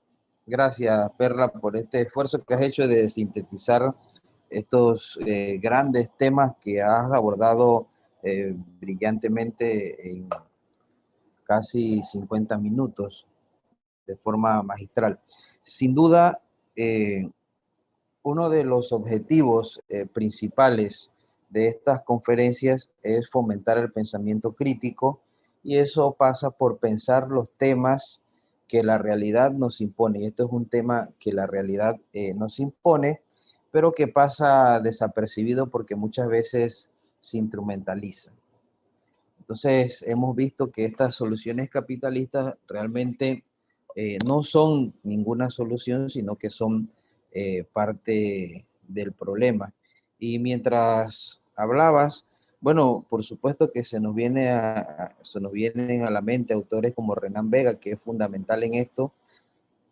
gracias Perla por este esfuerzo que has hecho de sintetizar estos grandes temas que has abordado brillantemente en casi 50 minutos de forma magistral. Sin duda, uno de los objetivos principales de estas conferencias es fomentar el pensamiento crítico, y eso pasa por pensar los temas que la realidad nos impone. Y esto es un tema que la realidad nos impone, pero que pasa desapercibido porque muchas veces se instrumentaliza. Entonces, hemos visto que estas soluciones capitalistas realmente no son ninguna solución, sino que son parte del problema. Y mientras hablabas, bueno, por supuesto que se nos vienen a la mente autores como Renan Vega, que es fundamental en esto.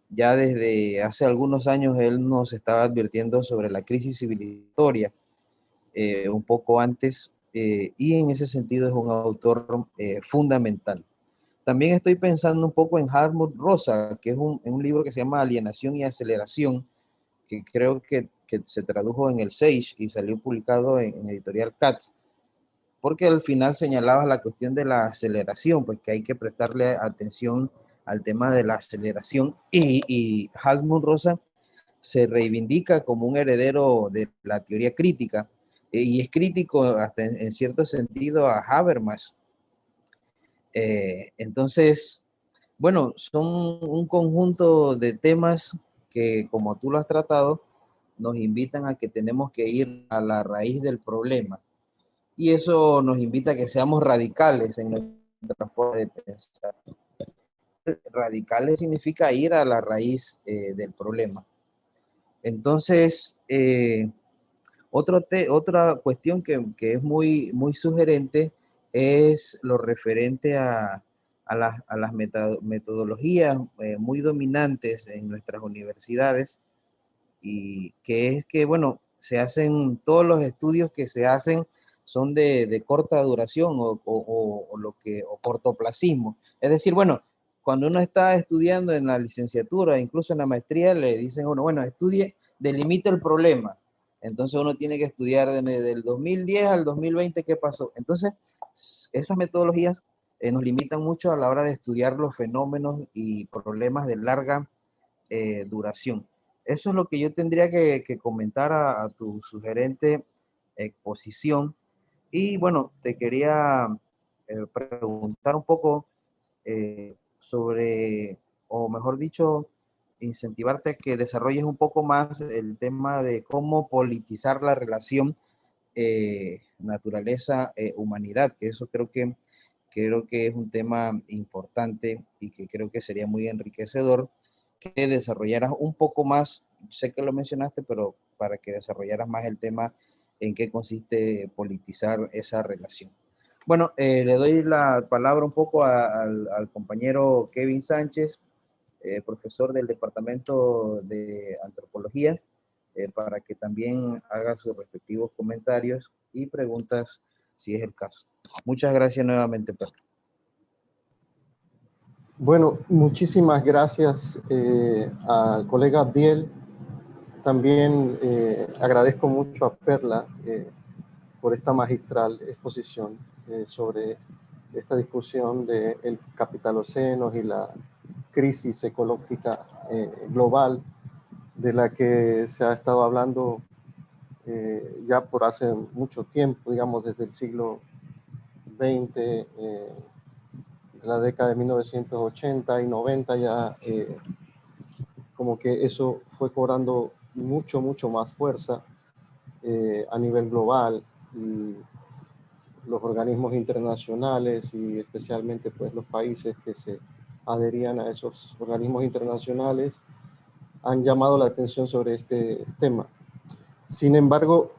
Ya desde hace algunos años él nos estaba advirtiendo sobre la crisis civilizatoria, un poco antes, y en ese sentido es un autor fundamental. También estoy pensando un poco en Hartmut Rosa, que es un libro que se llama Alienación y Aceleración, que creo que se tradujo en el Sage y salió publicado en editorial Katz, porque al final señalaba la cuestión de la aceleración, pues que hay que prestarle atención al tema de la aceleración, y Hartmut Rosa se reivindica como un heredero de la teoría crítica, y es crítico hasta en cierto sentido a Habermas. Entonces, bueno, son un conjunto de temas que, como tú lo has tratado, nos invitan a que tenemos que ir a la raíz del problema. Y eso nos invita a que seamos radicales en nuestra forma de pensar. Radicales significa ir a la raíz del problema. Entonces, otra cuestión que es muy, muy sugerente es lo referente a las metodologías muy dominantes en nuestras universidades, y que es que, bueno, se hacen, todos los estudios que se hacen son de corta duración o cortoplacismo. Es decir, bueno, cuando uno está estudiando en la licenciatura, incluso en la maestría, le dicen a uno, bueno, estudie, delimite el problema. Entonces uno tiene que estudiar desde el 2010 al 2020 qué pasó. Entonces, esas metodologías nos limitan mucho a la hora de estudiar los fenómenos y problemas de larga duración. Eso es lo que yo tendría que comentar a tu sugerente exposición. Y bueno, te quería preguntar un poco sobre, o mejor dicho, incentivarte a que desarrolles un poco más el tema de cómo politizar la relación naturaleza-humanidad, que eso creo que es un tema importante y que creo que sería muy enriquecedor que desarrollaras un poco más. Sé que lo mencionaste, pero para que desarrollaras más el tema en qué consiste politizar esa relación. Bueno, le doy la palabra un poco al compañero Kevin Sánchez, profesor del Departamento de Antropología, para que también haga sus respectivos comentarios y preguntas si es el caso. Muchas gracias nuevamente, Pedro. Bueno, muchísimas gracias al colega Abdiel también agradezco mucho a Perla por esta magistral exposición sobre esta discusión del capitaloceno y la crisis ecológica global de la que se ha estado hablando ya por hace mucho tiempo, digamos desde el siglo XX, de la década de 1980 y 90 ya, como que eso fue cobrando mucho más fuerza a nivel global, y los organismos internacionales y especialmente pues los países que se adherían a esos organismos internacionales han llamado la atención sobre este tema. Sin embargo,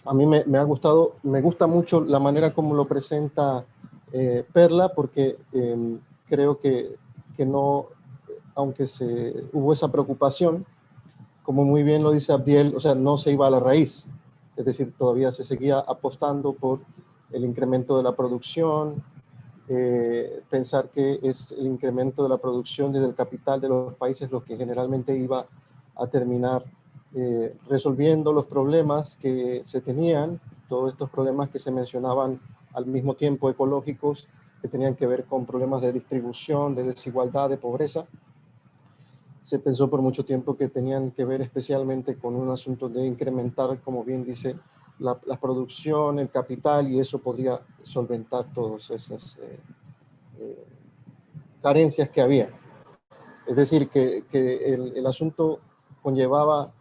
a mí me ha gustado, me gusta mucho la manera como lo presenta Perla, porque creo que no, aunque hubo esa preocupación, como muy bien lo dice Abdiel, o sea, no se iba a la raíz. Es decir, todavía se seguía apostando por el incremento de la producción, pensar que es el incremento de la producción desde el capital de los países lo que generalmente iba a terminar resolviendo los problemas que se tenían, todos estos problemas que se mencionaban al mismo tiempo ecológicos, que tenían que ver con problemas de distribución, de desigualdad, de pobreza. Se pensó por mucho tiempo que tenían que ver especialmente con un asunto de incrementar, como bien dice, la producción, el capital, y eso podría solventar todas esas carencias que había. Es decir, que el asunto conllevaba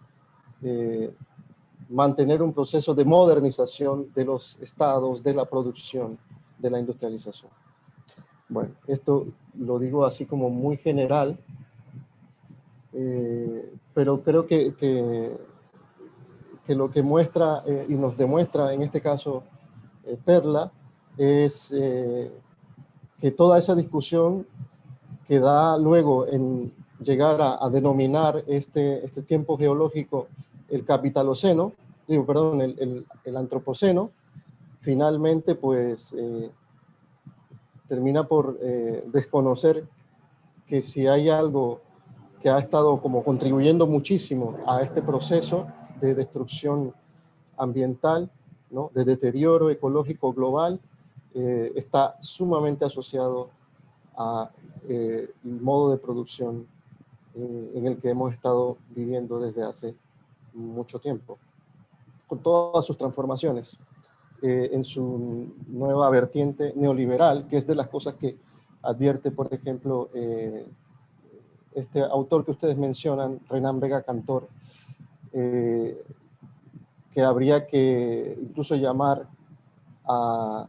mantener un proceso de modernización de los estados, de la producción, de la industrialización. Bueno, esto lo digo así como muy general, pero creo que lo que muestra y nos demuestra en este caso Perla es que toda esa discusión que da luego en llegar a denominar este tiempo geológico el capitaloceno, el antropoceno, finalmente pues termina por desconocer que si hay algo que ha estado como contribuyendo muchísimo a este proceso de destrucción ambiental, ¿no?, de deterioro ecológico global, está sumamente asociado a el modo de producción en el que hemos estado viviendo desde hace mucho tiempo, con todas sus transformaciones, en su nueva vertiente neoliberal, que es de las cosas que advierte, por ejemplo, este autor que ustedes mencionan, Renan Vega Cantor, que habría que incluso llamar a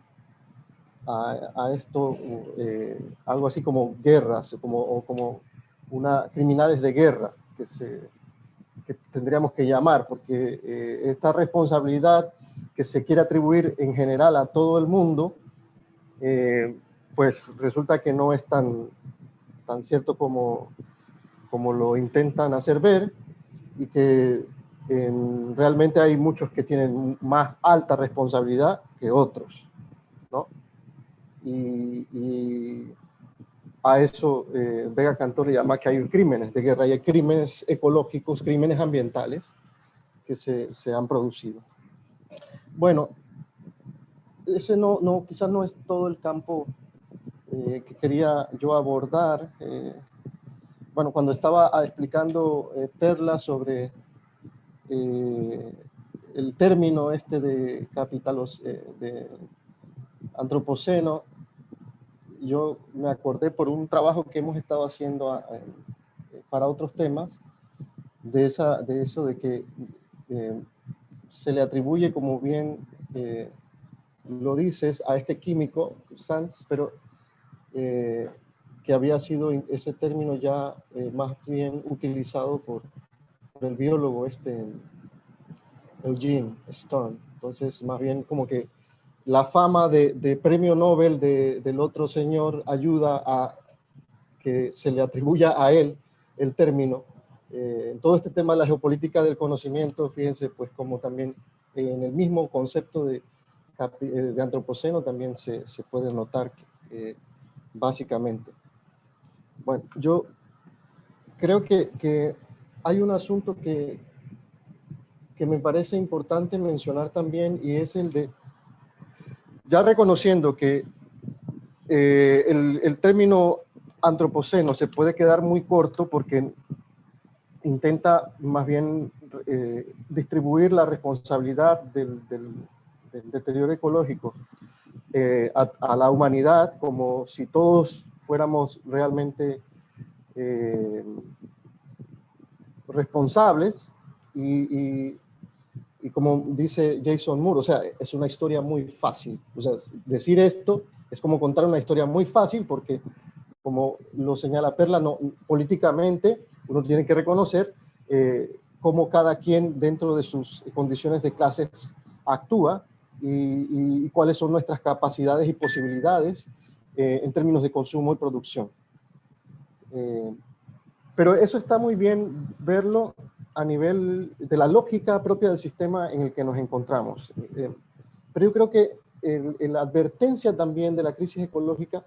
esto algo así como guerras, como criminales de guerra, que tendríamos que llamar, porque esta responsabilidad que se quiere atribuir en general a todo el mundo, pues resulta que no es tan cierto como lo intentan hacer ver, y que realmente hay muchos que tienen más alta responsabilidad que otros, ¿no? Y a eso Vega Cantor le llama que hay crímenes de guerra, y hay crímenes ecológicos, crímenes ambientales que se han producido. Bueno, ese quizás no es todo el campo que quería yo abordar. Bueno, cuando estaba explicando Perla sobre el término de de antropoceno, yo me acordé por un trabajo que hemos estado haciendo para otros temas, de eso de que se le atribuye, como bien lo dices, a este químico, Sanz, pero que había sido ese término ya más bien utilizado por el biólogo Eugene Stone. Entonces, más bien como que la fama de premio Nobel del otro señor ayuda a que se le atribuya a él el término. En todo este tema de la geopolítica del conocimiento, fíjense, pues como también en el mismo concepto de antropoceno también se puede notar básicamente. Bueno, yo creo que hay un asunto que me parece importante mencionar también, y es el de, ya reconociendo que el término antropoceno se puede quedar muy corto porque intenta más bien distribuir la responsabilidad del deterioro ecológico a la humanidad, como si todos fuéramos realmente responsables, y como dice Jason Moore, o sea, es una historia muy fácil. O sea, decir esto es como contar una historia muy fácil porque, como lo señala Perla, no, políticamente uno tiene que reconocer cómo cada quien dentro de sus condiciones de clases actúa y cuáles son nuestras capacidades y posibilidades en términos de consumo y producción. Pero eso está muy bien verlo a nivel de la lógica propia del sistema en el que nos encontramos. Pero yo creo que la advertencia también de la crisis ecológica,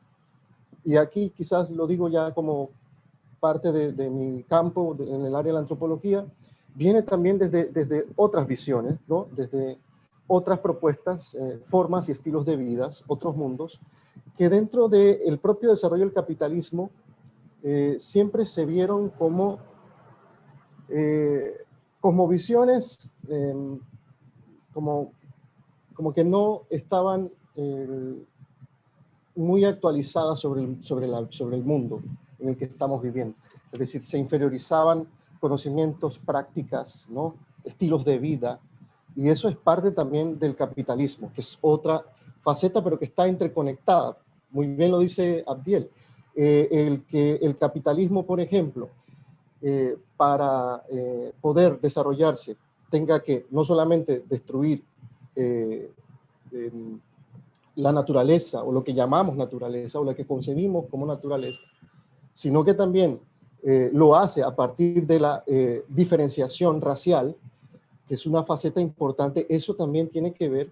y aquí quizás lo digo ya como parte de mi campo en el área de la antropología, viene también desde otras visiones, ¿no? Desde otras propuestas, formas y estilos de vidas, otros mundos, que dentro del propio desarrollo del capitalismo siempre se vieron como cosmovisiones como que no estaban muy actualizadas sobre el mundo en el que estamos viviendo. Es decir, se inferiorizaban conocimientos, prácticas, ¿no? Estilos de vida, y eso es parte también del capitalismo, que es otra faceta, pero que está interconectada. Muy bien lo dice Abdiel. Que el capitalismo, por ejemplo, para poder desarrollarse, tenga que no solamente destruir la naturaleza, o lo que llamamos naturaleza, o lo que concebimos como naturaleza, sino que también lo hace a partir de la diferenciación racial, que es una faceta importante. Eso también tiene que ver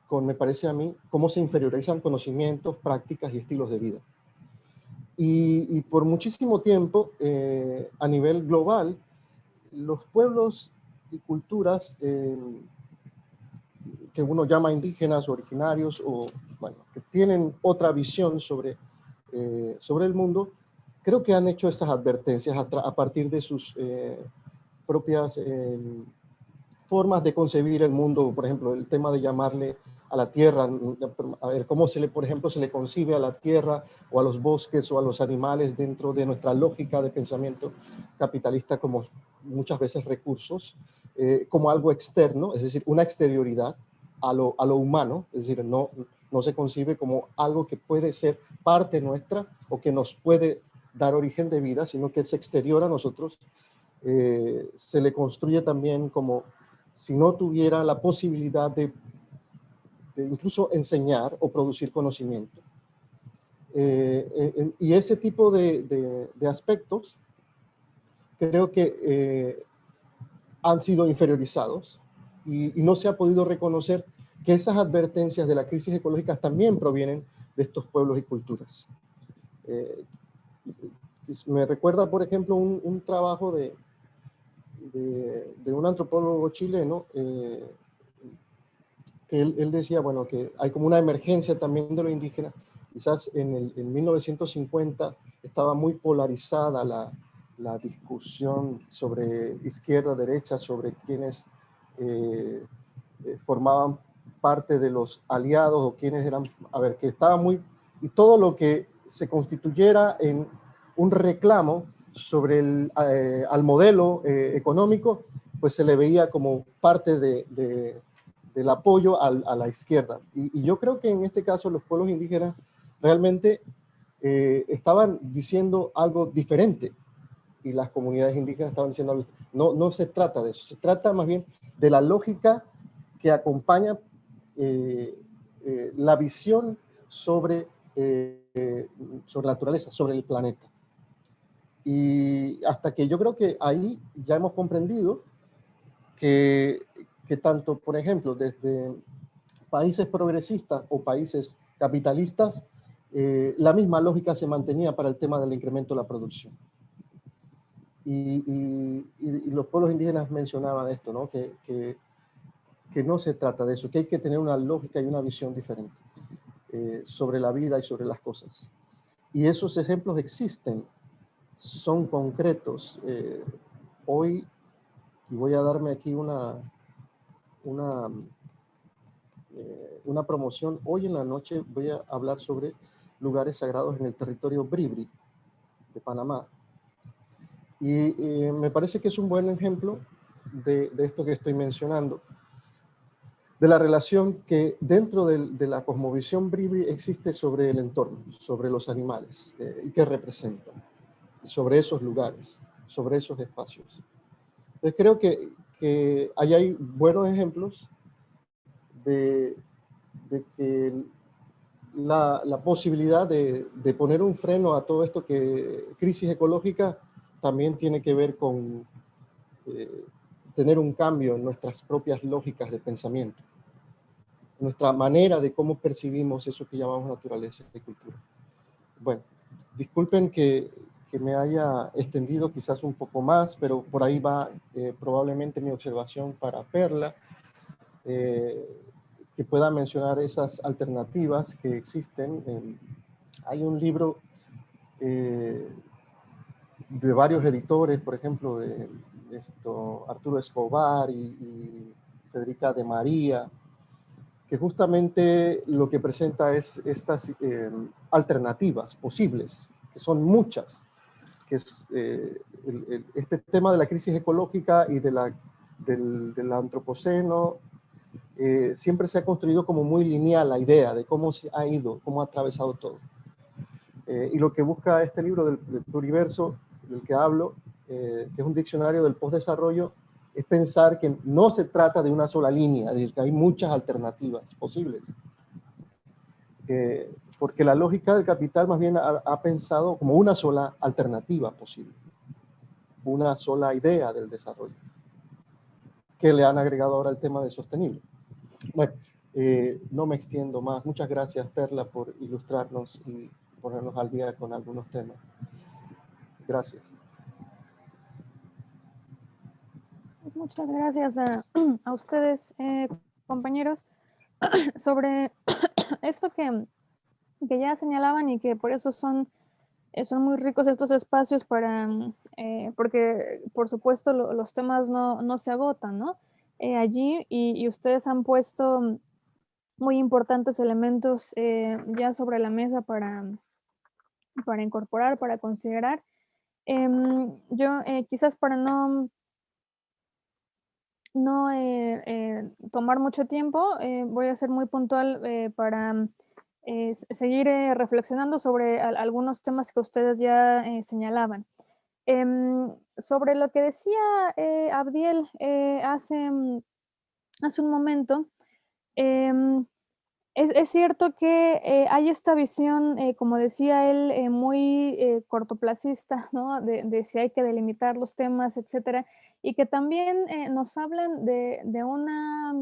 con, me parece a mí, cómo se inferiorizan conocimientos, prácticas y estilos de vida. Y por muchísimo tiempo, a nivel global, los pueblos y culturas que uno llama indígenas, originarios, o bueno, que tienen otra visión sobre el mundo, creo que han hecho estas advertencias a partir de sus propias formas de concebir el mundo. Por ejemplo, el tema de llamarle a la tierra, a ver cómo por ejemplo, se le concibe a la tierra o a los bosques o a los animales dentro de nuestra lógica de pensamiento capitalista como muchas veces recursos, como algo externo, es decir, una exterioridad a lo humano, es decir, no se concibe como algo que puede ser parte nuestra o que nos puede dar origen de vida, sino que es exterior a nosotros. Se le construye también como si no tuviera la posibilidad de incluso enseñar o producir conocimiento. Y ese tipo de aspectos creo que han sido inferiorizados y no se ha podido reconocer que esas advertencias de la crisis ecológica también provienen de estos pueblos y culturas. Me recuerda, por ejemplo, un trabajo de un antropólogo chileno, que él decía, bueno, que hay como una emergencia también de lo indígena. Quizás en 1950 estaba muy polarizada la discusión sobre izquierda-derecha, sobre quienes formaban parte de los aliados o quienes eran, que estaba muy, y todo lo que se constituyera en un reclamo sobre al modelo económico, pues se le veía como parte del apoyo a la izquierda. Y yo creo que en este caso los pueblos indígenas realmente estaban diciendo algo diferente, y las comunidades indígenas estaban diciendo algo. No se trata de eso, se trata más bien de la lógica que acompaña la visión sobre la naturaleza, sobre el planeta. Y hasta que yo creo que ahí ya hemos comprendido que tanto, por ejemplo, desde países progresistas o países capitalistas, la misma lógica se mantenía para el tema del incremento de la producción. Y los pueblos indígenas mencionaban esto, ¿no? Que no se trata de eso, que hay que tener una lógica y una visión diferente sobre la vida y sobre las cosas. Y esos ejemplos existen, son concretos. Hoy, y voy a darme aquí una promoción, hoy en la noche voy a hablar sobre lugares sagrados en el territorio Bribri de Panamá. Y me parece que es un buen ejemplo de esto que estoy mencionando, de la relación que dentro de la cosmovisión Bribri existe sobre el entorno, sobre los animales, y que representan, sobre esos lugares, sobre esos espacios. Entonces creo que ahí hay buenos ejemplos de que la posibilidad de poner un freno a todo esto que crisis ecológica también tiene que ver con tener un cambio en nuestras propias lógicas de pensamiento, nuestra manera de cómo percibimos eso que llamamos naturaleza y cultura. Bueno, disculpen que me haya extendido quizás un poco más, pero por ahí va probablemente mi observación para Perla, que pueda mencionar esas alternativas que existen. Hay un libro de varios editores, por ejemplo, de Arturo Escobar y Federica de María, que justamente lo que presenta es estas alternativas posibles, que son muchas, que es este tema de la crisis ecológica y del antropoceno. Siempre se ha construido como muy lineal la idea de cómo se ha ido, cómo ha atravesado todo. Y lo que busca este libro del pluriverso, del que hablo, que es un diccionario del postdesarrollo, es pensar que no se trata de una sola línea, de que hay muchas alternativas posibles. Porque la lógica del capital más bien ha pensado como una sola alternativa posible, una sola idea del desarrollo, que le han agregado ahora el tema de sostenible. Bueno, no me extiendo más. Muchas gracias, Perla, por ilustrarnos y ponernos al día con algunos temas. Gracias. Pues muchas gracias a ustedes, compañeros, sobre esto que ya señalaban y que por eso son muy ricos estos espacios para, porque por supuesto los temas no se agotan, ¿no? Allí y ustedes han puesto muy importantes elementos ya sobre la mesa para incorporar, para considerar. Yo quizás para no tomar mucho tiempo, voy a ser muy puntual para seguir reflexionando sobre algunos temas que ustedes ya señalaban. Sobre lo que decía Abdiel hace un momento, es cierto que hay esta visión, como decía él, muy cortoplacista, ¿no? De si hay que delimitar los temas, etcétera, y que también nos hablan de una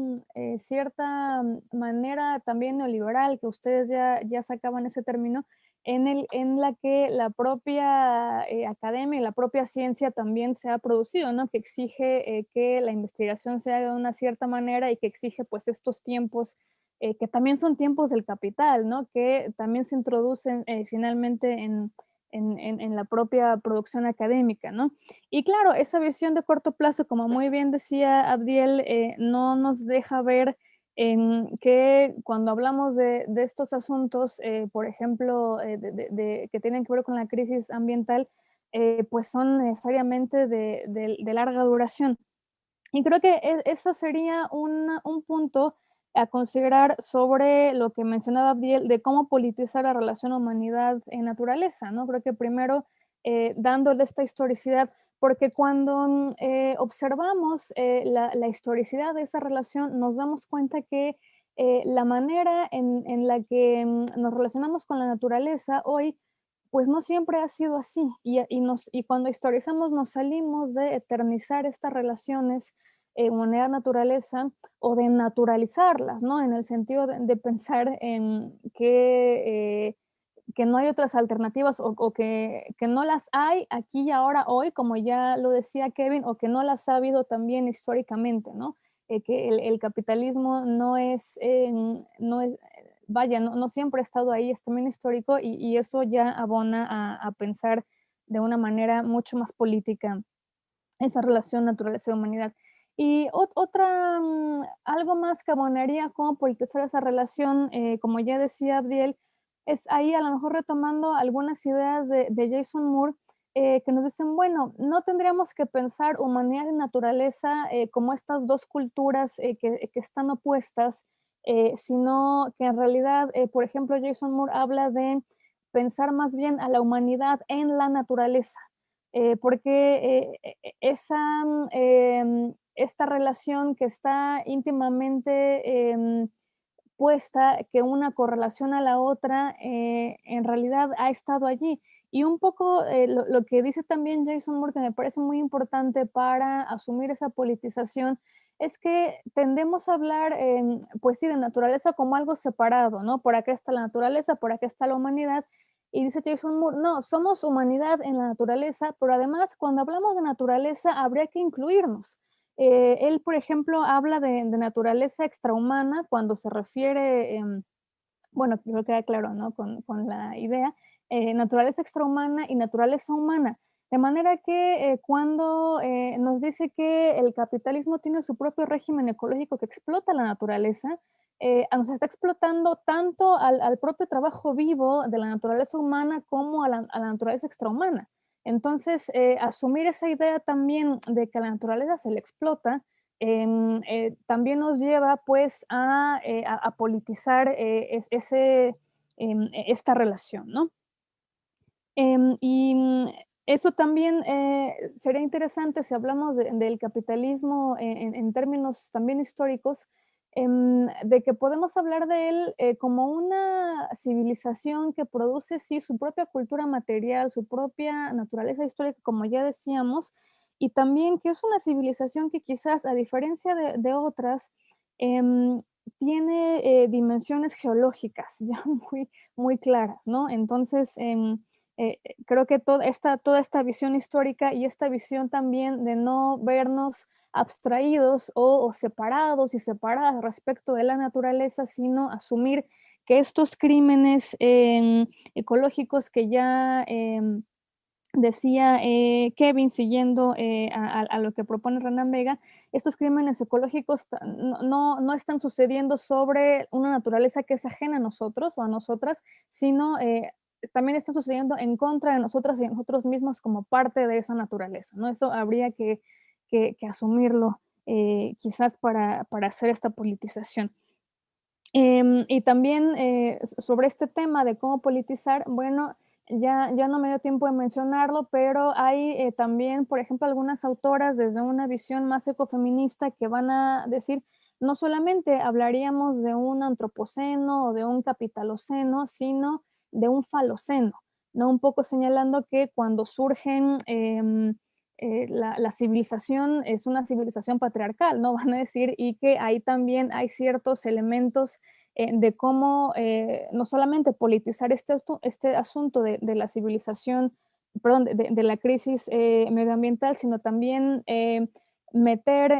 cierta manera también neoliberal, que ustedes ya sacaban ese término, en la que la propia academia y la propia ciencia también se ha producido, ¿no? Que exige que la investigación se haga de una cierta manera y que exige pues estos tiempos que también son tiempos del capital, ¿no? Que también se introducen finalmente en la propia producción académica, ¿no? Y claro, esa visión de corto plazo, como muy bien decía Abdiel, no nos deja ver que cuando hablamos de estos asuntos, por ejemplo, que tienen que ver con la crisis ambiental, pues son necesariamente de larga duración. Y creo que eso sería un punto a considerar sobre lo que mencionaba Abdiel, de cómo politizar la relación humanidad-naturaleza, ¿no? Creo que primero dándole esta historicidad, porque cuando observamos la historicidad de esa relación, nos damos cuenta que la manera en la que nos relacionamos con la naturaleza hoy, pues no siempre ha sido así. Y cuando historizamos nos salimos de eternizar estas relaciones humanidad-naturaleza o de naturalizarlas, ¿no? En el sentido de pensar en que no hay otras alternativas o que no las hay aquí y ahora hoy, como ya lo decía Kevin, o que no las ha habido también históricamente, ¿no? Que el capitalismo vaya, no siempre ha estado ahí, es también histórico y eso ya abona a pensar de una manera mucho más política esa relación naturaleza y humanidad. Y algo más que abonaría cómo politizar esa relación, como ya decía Abdiel, es ahí a lo mejor retomando algunas ideas de Jason Moore, que nos dicen, bueno, no tendríamos que pensar humanidad y naturaleza como estas dos culturas que están opuestas, sino que en realidad, por ejemplo, Jason Moore habla de pensar más bien a la humanidad en la naturaleza, porque esta relación que está íntimamente puesta, que una correlaciona a la otra, en realidad ha estado allí. Y un poco lo que dice también Jason Moore, que me parece muy importante para asumir esa politización, es que tendemos a hablar, pues sí, de naturaleza como algo separado, ¿no? Por acá está la naturaleza, por acá está la humanidad. Y dice Jason Moore, no, somos humanidad en la naturaleza, pero además cuando hablamos de naturaleza habría que incluirnos. Él, por ejemplo, habla de naturaleza extrahumana cuando se refiere, bueno, creo que queda claro, ¿no? Con la idea, naturaleza extrahumana y naturaleza humana. De manera que cuando nos dice que el capitalismo tiene su propio régimen ecológico que explota la naturaleza, nos está explotando tanto al propio trabajo vivo de la naturaleza humana como a la naturaleza extrahumana. Entonces, asumir esa idea también de que a la naturaleza se le explota, también nos lleva pues a politizar esta relación, ¿no? Eso también sería interesante si hablamos del capitalismo en términos también históricos, de que podemos hablar de él como una civilización que produce, sí, su propia cultura material, su propia naturaleza histórica, como ya decíamos, y también que es una civilización que quizás, a diferencia de otras, em, tiene dimensiones geológicas ya muy claras, ¿no? Entonces, creo que toda esta visión histórica y esta visión también de no vernos abstraídos o separados y separadas respecto de la naturaleza, sino asumir que estos crímenes ecológicos que ya decía Kevin, siguiendo a lo que propone Renan Vega, estos crímenes ecológicos no están sucediendo sobre una naturaleza que es ajena a nosotros o a nosotras, sino también están sucediendo en contra de nosotras y de nosotros mismos como parte de esa naturaleza, ¿no? Eso habría que asumirlo quizás para hacer esta politización. Y también sobre este tema de cómo politizar, bueno, ya no me dio tiempo de mencionarlo, pero hay también, por ejemplo, algunas autoras desde una visión más ecofeminista que van a decir, no solamente hablaríamos de un antropoceno o de un capitaloceno, sino de un faloceno, ¿no? Un poco señalando que cuando surgen la civilización es una civilización patriarcal, ¿no? Van a decir, y que ahí también hay ciertos elementos de cómo no solamente politizar este asunto de la civilización, perdón, de la crisis medioambiental, sino también meter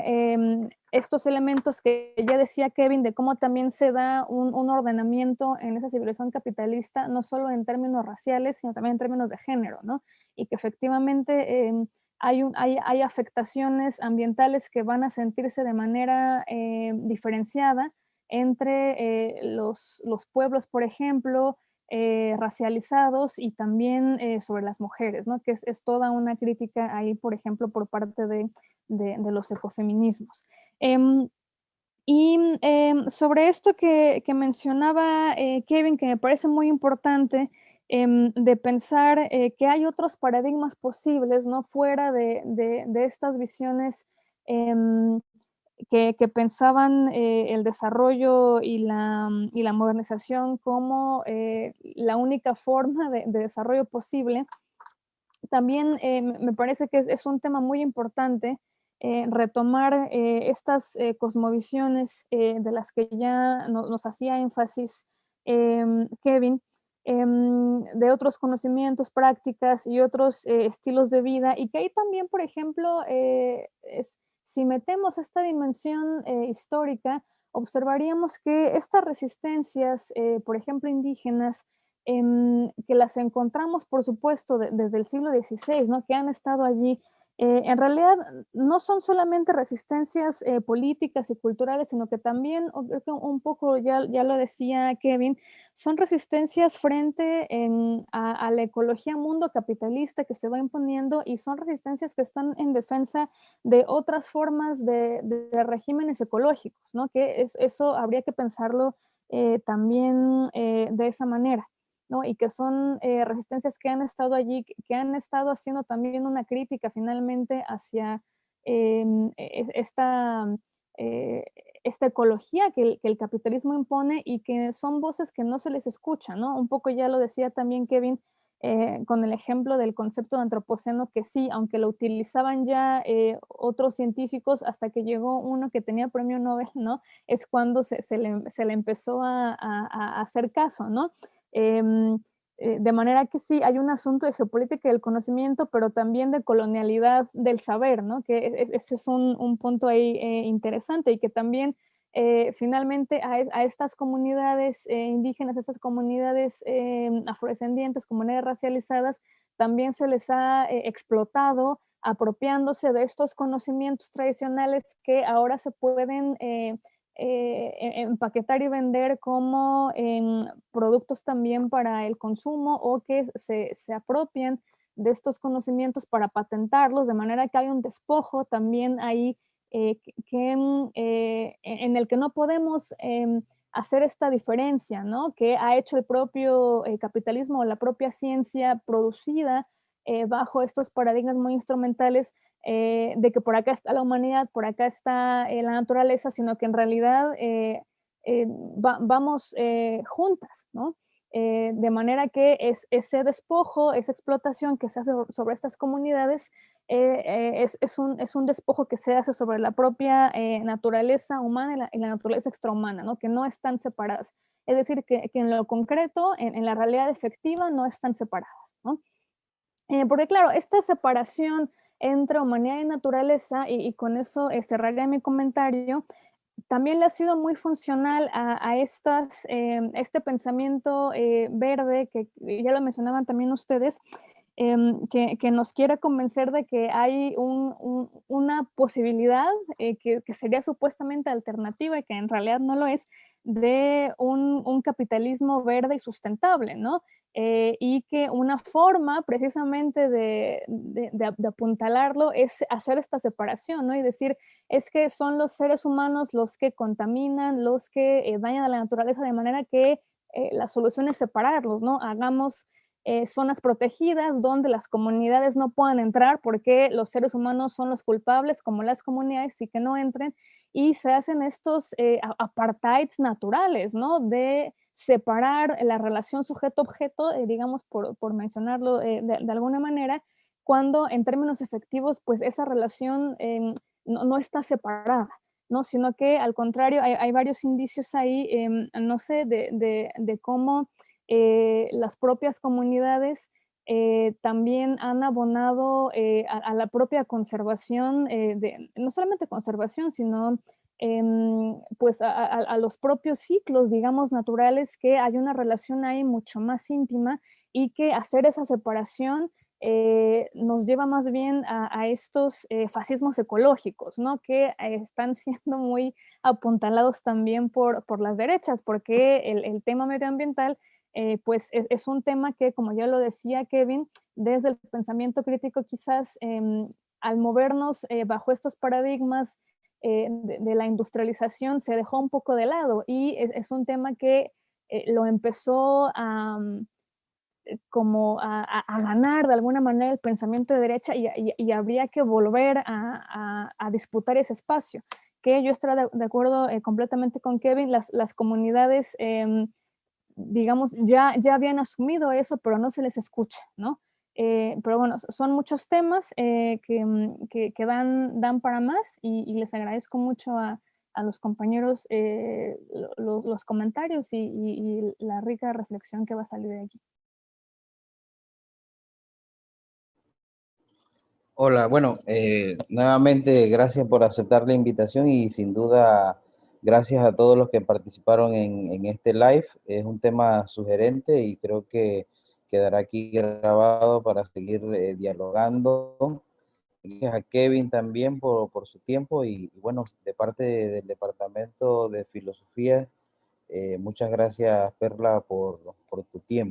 estos elementos que ya decía Kevin, de cómo también se da un ordenamiento en esa civilización capitalista, no solo en términos raciales, sino también en términos de género, ¿no? Y que efectivamente hay afectaciones ambientales que van a sentirse de manera diferenciada entre los pueblos, por ejemplo, racializados y también sobre las mujeres, ¿no? Que es toda una crítica ahí, por ejemplo, por parte de los ecofeminismos. Sobre esto que mencionaba Kevin, que me parece muy importante, de pensar que hay otros paradigmas posibles, ¿no? Fuera de estas visiones que pensaban el desarrollo y la modernización como la única forma de desarrollo posible. También me parece que es un tema muy importante retomar estas cosmovisiones de las que ya nos hacía énfasis Kevin, de otros conocimientos, prácticas y otros estilos de vida, y que ahí también, por ejemplo, si metemos esta dimensión histórica, observaríamos que estas resistencias, por ejemplo, indígenas, que las encontramos, por supuesto, desde el siglo XVI, ¿no? Que han estado allí. En realidad no son solamente resistencias políticas y culturales, sino que también, un poco ya lo decía Kevin, son resistencias frente a la ecología mundo capitalista que se va imponiendo, y son resistencias que están en defensa de otras formas de regímenes ecológicos, ¿no? Que eso habría que pensarlo también de esa manera, ¿no? Y que son resistencias que han estado allí, que han estado haciendo también una crítica finalmente hacia esta, eh, esta ecología que el capitalismo impone, y que son voces que no se les escucha, ¿no? Un poco ya lo decía también Kevin, con el ejemplo del concepto de antropoceno, que sí, aunque lo utilizaban ya otros científicos, hasta que llegó uno que tenía premio Nobel, ¿no? Es cuando se le empezó a hacer caso, ¿no? De manera que sí, hay un asunto de geopolítica del conocimiento, pero también de colonialidad del saber, ¿no? Que ese es un punto ahí interesante, y que también finalmente a estas comunidades indígenas, a estas comunidades afrodescendientes, comunidades racializadas, también se les ha explotado apropiándose de estos conocimientos tradicionales que ahora se pueden empaquetar y vender como productos también para el consumo, o que se apropian de estos conocimientos para patentarlos, de manera que hay un despojo también ahí en el que no podemos hacer esta diferencia, ¿no? Que ha hecho el propio capitalismo o la propia ciencia producida bajo estos paradigmas muy instrumentales, de que por acá está la humanidad, por acá está la naturaleza, sino que en realidad vamos juntas, ¿no? De manera que ese despojo, esa explotación que se hace sobre estas comunidades, es un despojo que se hace sobre la propia naturaleza humana y la naturaleza extrahumana, ¿no? Que no están separadas. Es decir, que en lo concreto, en la realidad efectiva, no están separadas, ¿no? Porque claro, esta separación entre humanidad y naturaleza, y con eso cerraré mi comentario, también le ha sido muy funcional a este pensamiento verde, que ya lo mencionaban también ustedes, que nos quiere convencer de que hay una posibilidad que sería supuestamente alternativa y que en realidad no lo es, de un capitalismo verde y sustentable, ¿no? Y que una forma precisamente de apuntalarlo es hacer esta separación, ¿no? Y decir, es que son los seres humanos los que contaminan, los que dañan a la naturaleza, de manera que la solución es separarlos, ¿no? Hagamos zonas protegidas donde las comunidades no puedan entrar, porque los seres humanos son los culpables, como las comunidades, y que no entren, y se hacen estos apartheids naturales, ¿no? De separar la relación sujeto-objeto, digamos, por mencionarlo de alguna manera, cuando en términos efectivos, pues esa relación no está separada, ¿no? Sino que al contrario, hay varios indicios ahí, no sé, de cómo las propias comunidades también han abonado a la propia conservación, no solamente conservación, sino pues a los propios ciclos, digamos, naturales, que hay una relación ahí mucho más íntima, y que hacer esa separación nos lleva más bien a estos fascismos ecológicos, ¿no? Que están siendo muy apuntalados también por las derechas, porque el tema medioambiental pues es un tema que, como ya lo decía Kevin, desde el pensamiento crítico quizás al movernos bajo estos paradigmas de la industrialización se dejó un poco de lado, y es un tema que lo empezó como a ganar de alguna manera el pensamiento de derecha, y habría que volver a disputar ese espacio, que yo estaría de acuerdo completamente con Kevin. Las comunidades digamos, ya habían asumido eso, pero no se les escucha, ¿no? Pero bueno, son muchos temas que dan para más, y les agradezco mucho a a los compañeros los comentarios y la rica reflexión que va a salir de aquí. Hola, bueno, nuevamente gracias por aceptar la invitación y sin duda gracias a todos los que participaron en este live. Es un tema sugerente y creo que quedará aquí grabado para seguir dialogando. Gracias a Kevin también por su tiempo y bueno, de parte del Departamento de Filosofía, muchas gracias Perla por tu tiempo.